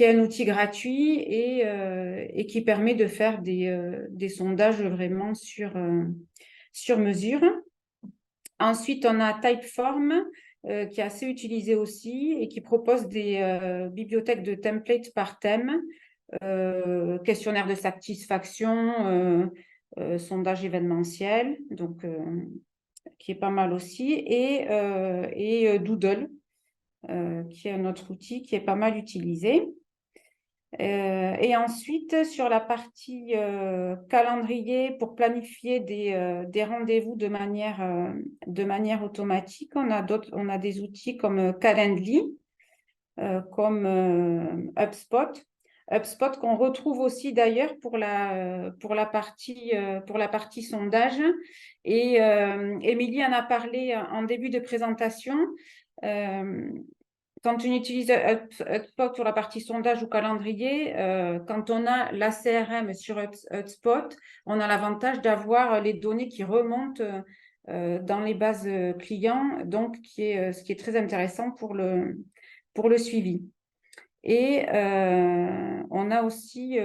S5: un outil gratuit et qui permet de faire des sondages vraiment sur mesure. Ensuite, on a Typeform qui est assez utilisé aussi et qui propose des bibliothèques de templates par thème, questionnaire de satisfaction, sondage événementiel, donc qui est pas mal aussi, et Doodle, qui est un autre outil qui est pas mal utilisé. Et ensuite, sur la partie calendrier, pour planifier des rendez-vous de manière automatique, on a des outils comme Calendly, comme HubSpot. HubSpot qu'on retrouve aussi d'ailleurs pour la partie sondage. Et Émilie en a parlé en début de présentation. Quand on utilise HubSpot pour la partie sondage ou calendrier, quand on a la CRM sur HubSpot, on a l'avantage d'avoir les données qui remontent dans les bases clients, donc ce qui est très intéressant pour le suivi. Et on a aussi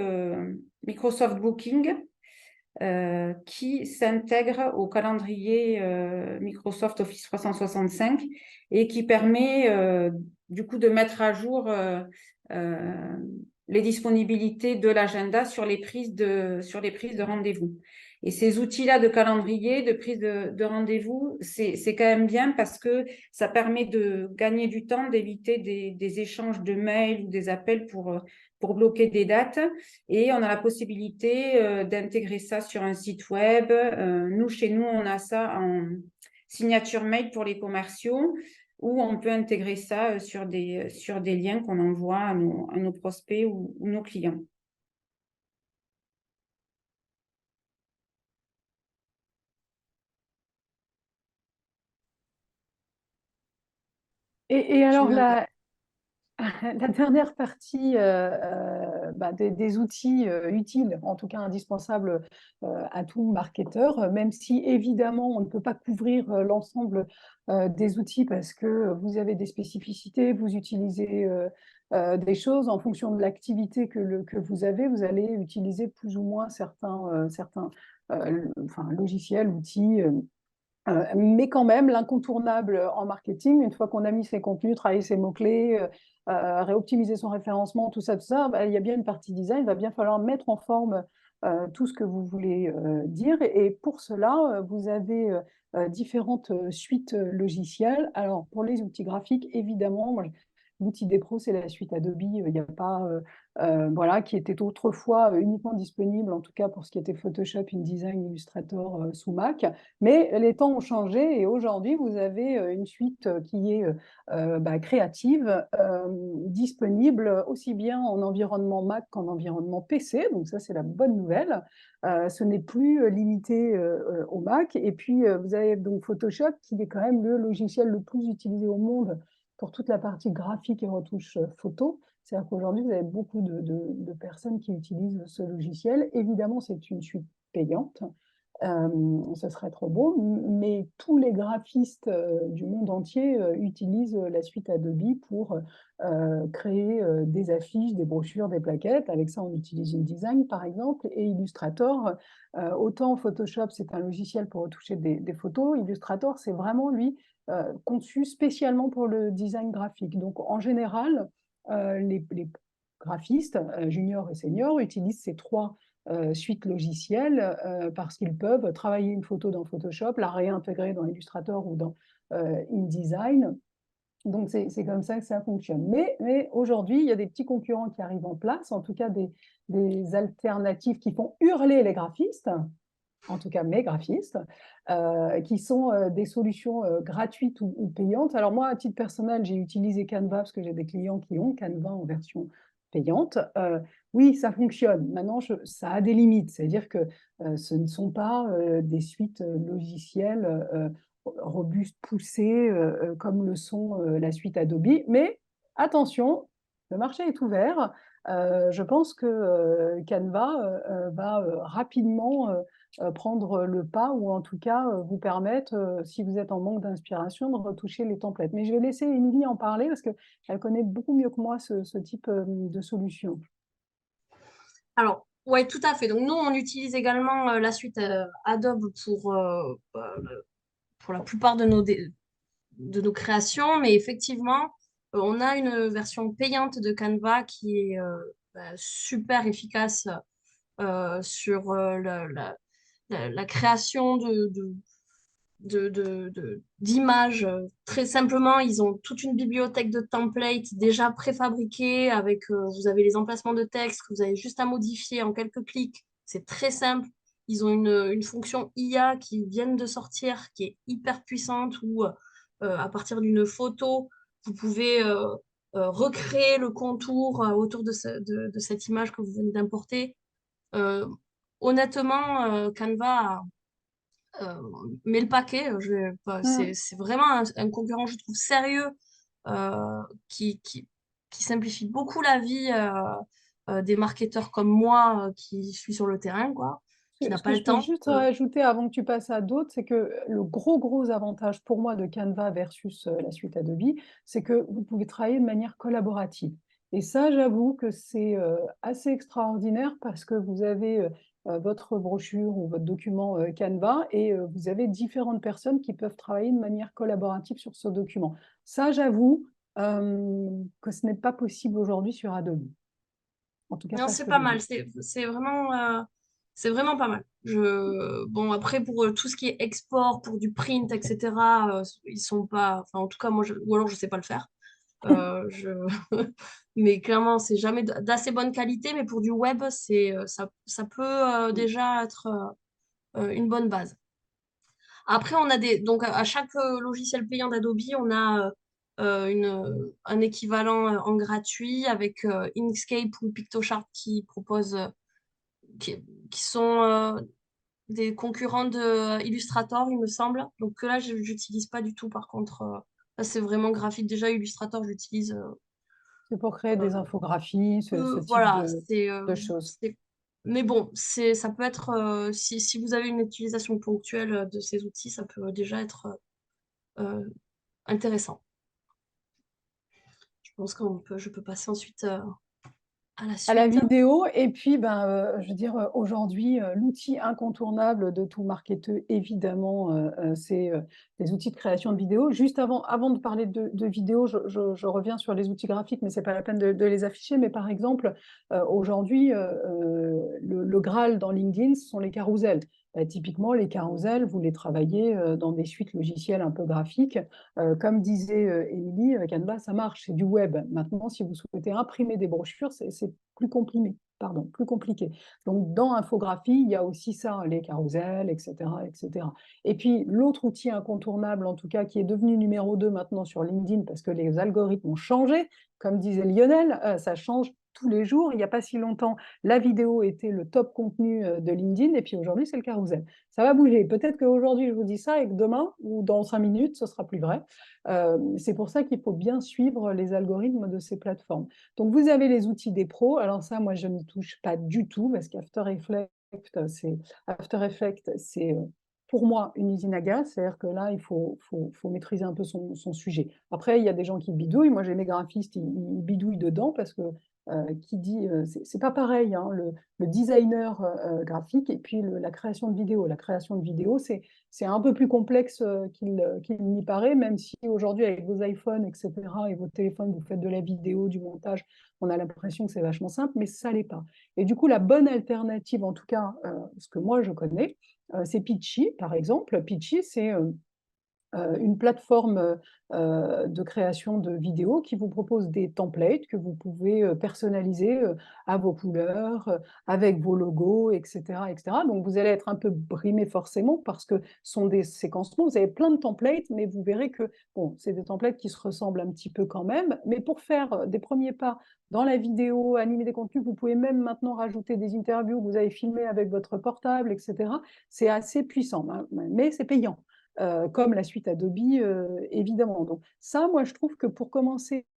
S5: Microsoft Booking qui s'intègre au calendrier Microsoft Office 365 et qui permet du coup de mettre à jour les disponibilités de l'agenda sur les prises de rendez-vous. Et ces outils-là de calendrier, de prise de rendez-vous, c'est quand même bien parce que ça permet de gagner du temps, d'éviter des échanges de mails ou des appels pour bloquer des dates. Et on a la possibilité d'intégrer ça sur un site web. Chez nous, on a ça en signature mail pour les commerciaux, ou on peut intégrer ça sur des liens qu'on envoie à nos prospects ou nos clients.
S2: Et alors, la dernière partie des outils utiles, en tout cas indispensables à tout marketeur, même si évidemment on ne peut pas couvrir l'ensemble des outils parce que vous avez des spécificités, vous utilisez des choses en fonction de l'activité que vous avez, vous allez utiliser plus ou moins certains logiciels, outils. Mais quand même, l'incontournable en marketing, une fois qu'on a mis ses contenus, travaillé ses mots-clés, réoptimiser son référencement, tout ça, il y a bien une partie design, il va bien falloir mettre en forme tout ce que vous voulez dire. Et pour cela, vous avez différentes suites logicielles. Alors, pour les outils graphiques, évidemment, l'outil des pros, c'est la suite Adobe. Il n'y a pas, qui était autrefois uniquement disponible, en tout cas pour ce qui était Photoshop, InDesign, Illustrator sous Mac. Mais les temps ont changé et aujourd'hui, vous avez une suite qui est créative, disponible aussi bien en environnement Mac qu'en environnement PC. Donc ça, c'est la bonne nouvelle. Ce n'est plus limité au Mac. Et puis, vous avez donc Photoshop, qui est quand même le logiciel le plus utilisé au monde pour toute la partie graphique et retouche photo. C'est-à-dire qu'aujourd'hui, vous avez beaucoup de personnes qui utilisent ce logiciel. Évidemment, c'est une suite payante. Ce serait trop beau, mais tous les graphistes du monde entier utilisent la suite Adobe pour créer des affiches, des brochures, des plaquettes. Avec ça, on utilise InDesign, par exemple, et Illustrator. Autant Photoshop, c'est un logiciel pour retoucher des photos. Illustrator, c'est vraiment, lui, conçu spécialement pour le design graphique. Donc, en général, les graphistes, juniors et seniors, utilisent ces trois suites logicielles parce qu'ils peuvent travailler une photo dans Photoshop, la réintégrer dans Illustrator ou dans InDesign. Donc, c'est comme ça que ça fonctionne. Mais aujourd'hui, il y a des petits concurrents qui arrivent en place, en tout cas des alternatives qui font hurler les graphistes, en tout cas mes graphistes, qui sont des solutions gratuites ou payantes. Alors moi, à titre personnel, j'ai utilisé Canva parce que j'ai des clients qui ont Canva en version payante. Oui, ça fonctionne. Maintenant, ça a des limites. C'est-à-dire que ce ne sont pas des suites logicielles robustes, poussées, comme le sont la suite Adobe. Mais attention, le marché est ouvert. Je pense que Canva va rapidement prendre le pas ou en tout cas vous permettre, si vous êtes en manque d'inspiration, de retoucher les templates. Mais je vais laisser Émilie en parler parce qu'elle connaît beaucoup mieux que moi ce type de solution.
S3: Alors, ouais, tout à fait. Donc, nous, on utilise également la suite Adobe pour la plupart de nos créations, mais effectivement, on a une version payante de Canva qui est super efficace sur la création d'images. Très simplement, ils ont toute une bibliothèque de templates déjà préfabriqués avec, vous avez les emplacements de texte que vous avez juste à modifier en quelques clics. C'est très simple. Ils ont une fonction IA qui vient de sortir, qui est hyper puissante, où à partir d'une photo, vous pouvez recréer le contour autour de cette image que vous venez d'importer. Euh, Honnêtement, Canva euh, met le paquet.
S2: Mm.
S3: C'est vraiment un concurrent, je trouve, sérieux, euh, qui, qui, qui simplifie beaucoup la vie des marketeurs comme moi, qui suis sur le terrain, quoi, qui n'a
S2: Ce
S3: pas
S2: que
S3: le
S2: je peux
S3: temps.
S2: juste rajouter avant que tu passes à d'autres, c'est que le gros avantage pour moi de Canva versus la suite Adobe, c'est que vous pouvez travailler de manière collaborative. Et ça, j'avoue que c'est assez extraordinaire parce que vous avez votre brochure ou votre document Canva et vous avez différentes personnes qui peuvent travailler de manière collaborative sur ce document. Ça, j'avoue que ce n'est pas possible aujourd'hui sur Adobe. En tout cas,
S3: Non,
S2: pas ce
S3: c'est
S2: que
S3: pas
S2: j'ai
S3: mal.
S2: vu.
S3: C'est vraiment pas mal. Bon, après, pour tout ce qui est export, pour du print, etc., ils sont pas. Enfin, en tout cas, moi, ou alors je sais pas le faire. Euh, je... Mais clairement, c'est jamais d'assez bonne qualité, mais pour du web, ça peut déjà être une bonne base. Après, donc à chaque logiciel payant d'Adobe, on a un équivalent en gratuit avec Inkscape ou PictoShop qui proposent, qui, qui sont des concurrents de Illustrator, il me semble. Donc là, je n'utilise pas du tout, par contre. Là, c'est vraiment graphique. Déjà, Illustrator, j'utilise.
S2: C'est pour créer des
S3: euh,
S2: infographies, ce type
S3: voilà,
S2: de choses.
S3: mais bon, ça peut être, si vous avez une utilisation ponctuelle de ces outils, ça peut déjà être euh, intéressant. Je pense je peux passer ensuite à la
S2: À la
S3: suite.
S2: vidéo, et puis je veux dire, aujourd'hui, l'outil incontournable de tout marketeur, évidemment, c'est les outils de création de vidéos. Juste avant de parler de vidéo, je reviens sur les outils graphiques, mais c'est pas la peine de les afficher. Mais par exemple, aujourd'hui, le Graal dans LinkedIn, ce sont les carousels. Typiquement, les carousels, vous les travaillez dans des suites logicielles un peu graphiques. Comme disait Émilie, Canva, ça marche, c'est du web. Maintenant, si vous souhaitez imprimer des brochures, c'est plus compliqué. Pardon, plus compliqué. Donc, dans infographie, il y a aussi ça, les carousels, etc., etc. Et puis, l'autre outil incontournable, en tout cas, qui est devenu numéro 2 maintenant sur LinkedIn, parce que les algorithmes ont changé, comme disait Lionel, ça change tous les jours. Il n'y a pas si longtemps, la vidéo était le top contenu de LinkedIn, et puis aujourd'hui, c'est le carrousel. Ça va bouger. Peut-être qu'aujourd'hui, je vous dis ça, et que demain, ou dans 5 minutes, ce sera plus vrai. C'est pour ça qu'il faut bien suivre les algorithmes de ces plateformes. Donc, vous avez les outils des pros. Alors ça, moi, je n'y touche pas du tout parce qu'After Effects, c'est pour moi une usine à gaz. C'est-à-dire que là, il faut maîtriser un peu son sujet. Après, il y a des gens qui bidouillent. Moi, j'ai mes graphistes, ils bidouillent dedans parce que qui dit, c'est pas pareil, hein, le designer graphique et puis la création de vidéo. La création de vidéo, c'est un peu plus complexe qu'il n'y paraît, même si aujourd'hui, avec vos iPhones, etc., et vos téléphones, vous faites de la vidéo, du montage, on a l'impression que c'est vachement simple, mais ça l'est pas. Et du coup, la bonne alternative, en tout cas, ce que moi je connais, c'est Pitchy, par exemple. Pitchy, c'est une plateforme de création de vidéos qui vous propose des templates que vous pouvez personnaliser à vos couleurs, avec vos logos, etc., etc. Donc, vous allez être un peu brimé forcément parce que ce sont des séquencements. Vous avez plein de templates, mais vous verrez que bon, c'est des templates qui se ressemblent un petit peu quand même. Mais pour faire des premiers pas dans la vidéo, animer des contenus, vous pouvez même maintenant rajouter des interviews que vous avez filmées avec votre portable, etc. C'est assez puissant, hein, mais c'est payant. Comme la suite Adobe, évidemment. Donc ça, moi, je trouve que pour commencer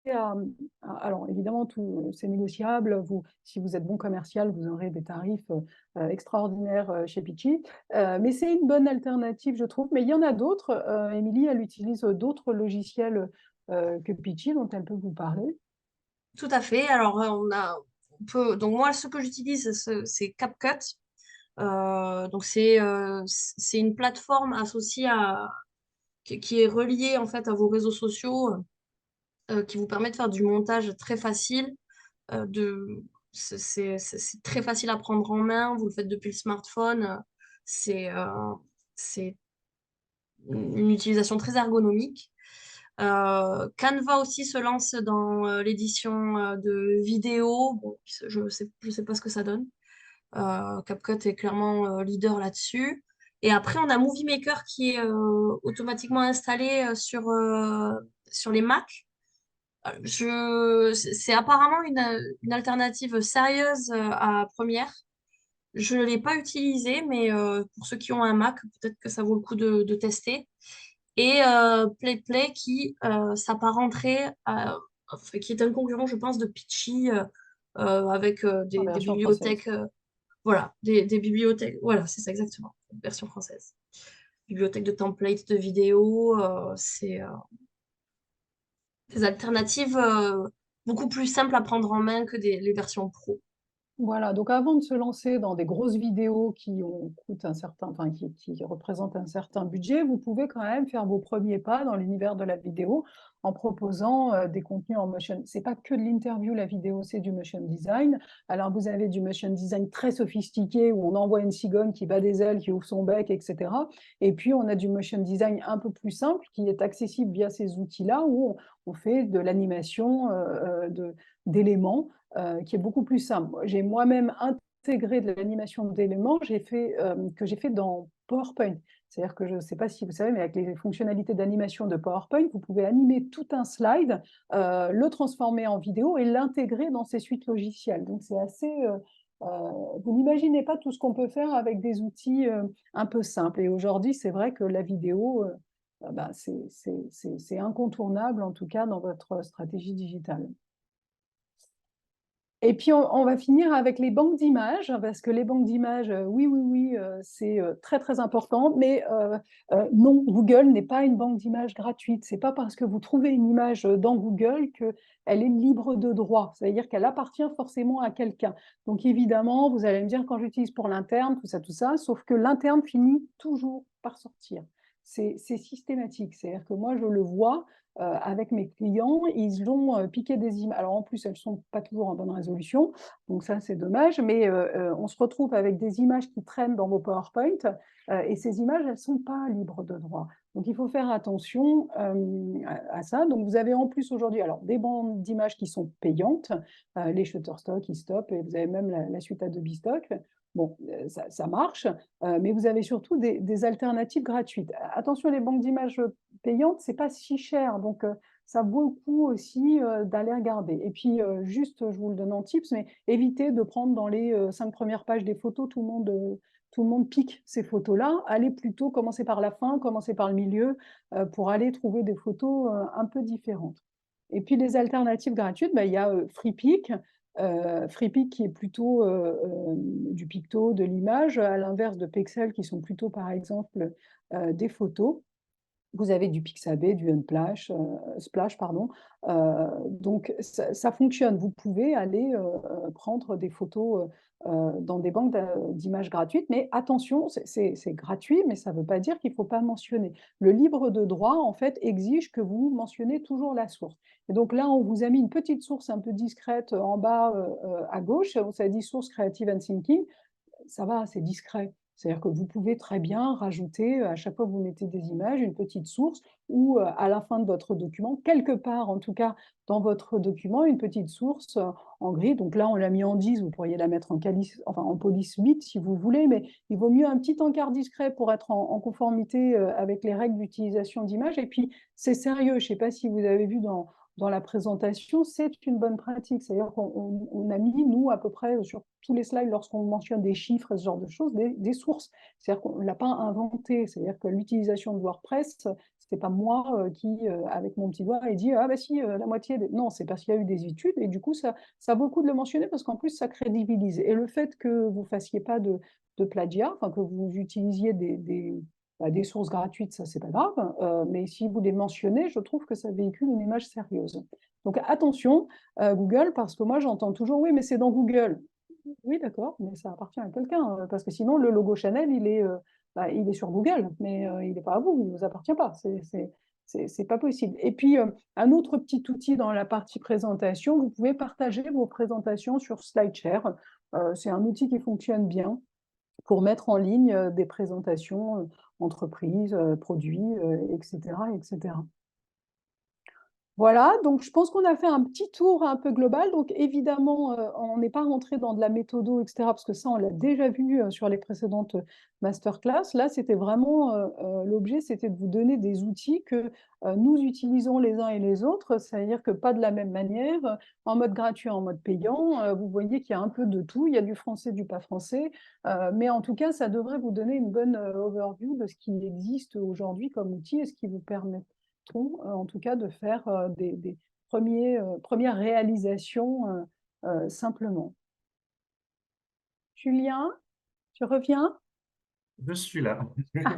S2: alors, évidemment, tout c'est négociable. Si vous êtes bon commercial, vous aurez des tarifs extraordinaires chez Pitchy. Mais c'est une bonne alternative, je trouve. Mais il y en a d'autres. Émilie, elle utilise d'autres logiciels que Pitchy, dont elle peut vous parler.
S3: Tout à fait. Alors, donc moi, ce que j'utilise, c'est CapCut. Donc, c'est une plateforme associée qui est reliée en fait à vos réseaux sociaux, qui vous permet de faire du montage très facile. euh, de, c'est très facile à prendre en main. Vous le faites depuis le smartphone. C'est, euh, c'est une utilisation très ergonomique. Canva aussi se lance dans l'édition de vidéos. Bon, je sais pas ce que ça donne. CapCut est clairement leader là-dessus. Et après, on a Movie Maker qui est automatiquement installé sur les Mac. C'est apparemment une alternative sérieuse à Premiere. Je ne l'ai pas utilisé, mais pour ceux qui ont un Mac, peut-être que ça vaut le coup de tester. Et PlayPlay qui s'apparenterait enfin, qui est un concurrent, je pense, de Pitchy avec
S2: En
S3: des
S2: version française.
S3: bibliothèques. Voilà, des bibliothèques. Voilà, c'est ça exactement, version française. Bibliothèque de templates de vidéos, c'est des alternatives beaucoup plus simples à prendre en main que les versions pro.
S2: Voilà, donc avant de se lancer dans des grosses vidéos coûtent enfin, qui représentent un certain budget, vous pouvez quand même faire vos premiers pas dans l'univers de la vidéo en proposant des contenus en motion. C'est pas que de l'interview, la vidéo, c'est du motion design. Alors vous avez du motion design très sophistiqué où on envoie une cigogne qui bat des ailes, qui ouvre son bec, etc. Et puis on a du motion design un peu plus simple qui est accessible via ces outils-là où on fait de l'animation d'éléments qui est beaucoup plus simple. J'ai moi-même intégré de l'animation d'éléments que j'ai fait dans PowerPoint. C'est-à-dire que je ne sais pas si vous savez, mais avec les fonctionnalités d'animation de PowerPoint, vous pouvez animer tout un slide, le transformer en vidéo et l'intégrer dans ces suites logicielles. Donc c'est assez... vous n'imaginez pas tout ce qu'on peut faire avec des outils un peu simples. Et aujourd'hui, c'est vrai que la vidéo, c'est incontournable, en tout cas, dans votre stratégie digitale. Et puis, on va finir avec les banques d'images, parce que les banques d'images, oui, c'est très, très important. Mais non, Google n'est pas une banque d'images gratuite. Ce n'est pas parce que vous trouvez une image dans Google qu'elle est libre de droit. C'est-à-dire qu'elle appartient forcément à quelqu'un. Donc, évidemment, vous allez me dire, quand j'utilise pour l'interne, tout ça, sauf que l'interne finit toujours par sortir. C'est systématique. C'est-à-dire que moi, je le vois avec mes clients, ils ont piqué des images. Alors en plus, elles ne sont pas toujours en bonne résolution, donc ça c'est dommage, mais on se retrouve avec des images qui traînent dans vos PowerPoint, et ces images, elles ne sont pas libres de droit. Donc il faut faire attention à ça. Donc vous avez en plus aujourd'hui des bandes d'images qui sont payantes, les Shutterstock, eStop, et vous avez même la suite Adobe Stock. Bon, ça marche, mais vous avez surtout des alternatives gratuites. Attention, les banques d'images payantes, ce n'est pas si cher, donc ça vaut le coup aussi d'aller regarder. Et puis, juste, je vous le donne en tips, mais évitez de prendre dans les 5 premières pages des photos, tout le monde pique ces photos-là. Allez plutôt commencer par la fin, commencer par le milieu, pour aller trouver des photos un peu différentes. Et puis, les alternatives gratuites, il y a FreePic. FreePic qui est plutôt du picto, de l'image, à l'inverse de Pexel qui sont plutôt, par exemple, des photos. Vous avez du Pixabay, du Unsplash, Splash, pardon. Donc, ça fonctionne. Vous pouvez aller prendre des photos dans des banques d'images gratuites, mais attention, c'est gratuit, mais ça ne veut pas dire qu'il ne faut pas mentionner. Le libre de droit, en fait, exige que vous mentionnez toujours la source. Et donc là, on vous a mis une petite source un peu discrète en bas à gauche. On s'est dit source Creative and Thinking. Ça va, c'est discret. C'est-à-dire que vous pouvez très bien rajouter, à chaque fois que vous mettez des images, une petite source ou à la fin de votre document, quelque part en tout cas dans votre document, une petite source en gris. Donc là, on l'a mis en 10, vous pourriez la mettre en police 8 si vous voulez, mais il vaut mieux un petit encart discret pour être en conformité avec les règles d'utilisation d'images. Et puis, c'est sérieux, je ne sais pas si vous avez vu dans la présentation, c'est une bonne pratique. C'est-à-dire qu'on a mis, nous, à peu près sur tous les slides, lorsqu'on mentionne des chiffres, ce genre de choses, des sources. C'est-à-dire qu'on ne l'a pas inventé. C'est-à-dire que l'utilisation de WordPress, ce n'est pas moi qui, avec mon petit doigt, ai dit « Ah bah si, la moitié… » Non, c'est parce qu'il y a eu des études et du coup, ça vaut le coup de le mentionner parce qu'en plus, ça crédibilise. Et le fait que vous ne fassiez pas de plagiat, enfin que vous utilisiez des sources gratuites, ça, c'est pas grave. Mais si vous les mentionnez, je trouve que ça véhicule une image sérieuse. Donc attention, Google, parce que moi, j'entends toujours « Oui, mais c'est dans Google. » Oui, d'accord, mais ça appartient à quelqu'un, parce que sinon, le logo Chanel, il est sur Google, mais il n'est pas à vous, il ne vous appartient pas. C'est pas possible. Et puis, un autre petit outil dans la partie présentation, vous pouvez partager vos présentations sur SlideShare. C'est un outil qui fonctionne bien. pour mettre en ligne des présentations entreprises, produits, etc., etc. Voilà, donc je pense qu'on a fait un petit tour un peu global. Donc évidemment, on n'est pas rentré dans de la méthodo, etc., parce que ça, on l'a déjà vu sur les précédentes masterclass. Là, c'était vraiment l'objet, c'était de vous donner des outils que nous utilisons les uns et les autres, c'est-à-dire que pas de la même manière, en mode gratuit, en mode payant. Vous voyez qu'il y a un peu de tout, il y a du français, du pas français, mais en tout cas, ça devrait vous donner une bonne overview de ce qui existe aujourd'hui comme outil et ce qui vous permet en tout cas de faire des premières réalisations simplement. Julien, tu reviens?
S1: Je suis là.
S2: Ah,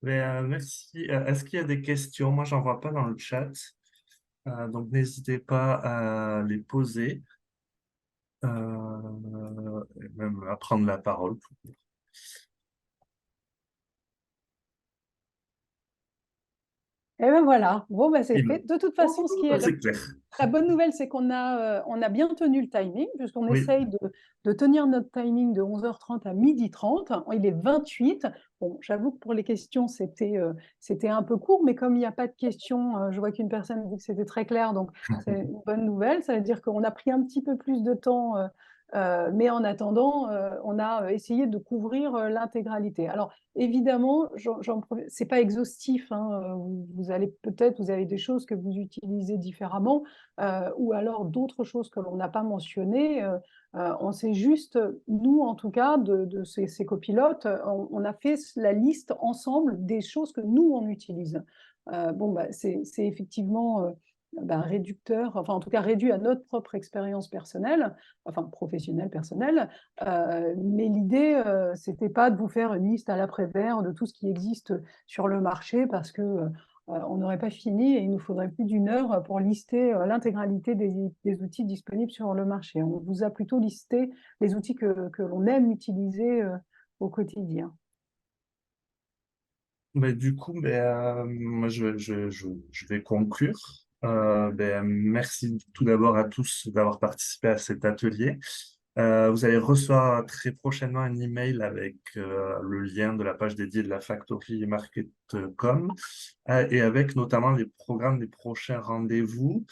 S1: Merci. Est-ce qu'il y a des questions? Moi, j'en vois pas dans le chat. Donc, n'hésitez pas à les poser, et même à prendre la parole.
S2: et ben voilà, bon, ben c'est
S1: Et
S2: fait. De toute façon,
S1: c'est clair.
S2: la bonne nouvelle, c'est qu'on a bien tenu le timing, puisqu'on
S1: Oui.
S2: essaye de tenir notre timing de 11h30 à 12h30. Il est 28. Bon, j'avoue que pour les questions, c'était un peu court, mais comme il n'y a pas de questions, je vois qu'une personne dit que c'était très clair, donc c'est une bonne nouvelle. Ça veut dire qu'on a pris un petit peu plus de temps, mais en attendant, on a essayé de couvrir l'intégralité. Alors, évidemment, c'est pas exhaustif, hein. Vous avez des choses que vous utilisez différemment, ou alors d'autres choses que l'on n'a pas mentionnées. On sait juste, nous en tout cas, de ces copilotes, on a fait la liste ensemble des choses que nous on utilise. Bon, bah, c'est effectivement réducteur, enfin en tout cas réduit à notre propre expérience personnelle, enfin professionnelle, personnelle. Mais l'idée, c'était pas de vous faire une liste à l'après-vert de tout ce qui existe sur le marché, parce que on n'aurait pas fini et il nous faudrait plus d'une heure pour lister l'intégralité des outils disponibles sur le marché. On vous a plutôt listé les outils que l'on aime utiliser au quotidien.
S1: Du coup, moi, je vais conclure. Merci tout d'abord à tous d'avoir participé à cet atelier. Vous allez recevoir très prochainement un email avec le lien de la page dédiée de la Factory Market.com, et avec notamment les programmes des prochains rendez-vous,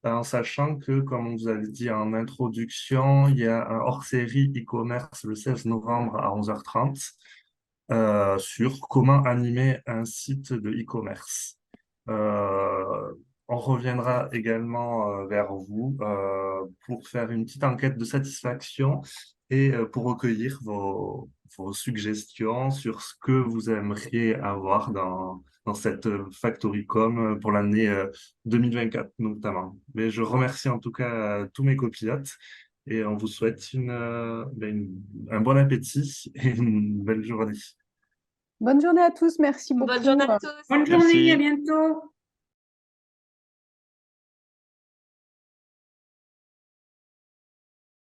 S1: en sachant que, comme on vous avait dit en introduction, il y a un hors-série e-commerce le 16 novembre à 11h30 sur comment animer un site de e-commerce. On reviendra également vers vous pour faire une petite enquête de satisfaction et pour recueillir vos suggestions sur ce que vous aimeriez avoir dans cette Factory.com pour l'année 2024 notamment. Mais je remercie en tout cas tous mes copilotes et on vous souhaite un bon appétit et une belle journée.
S2: Bonne journée à tous, merci beaucoup.
S3: Bonne journée à tous.
S5: Bonne journée, à
S4: Merci.
S5: bientôt.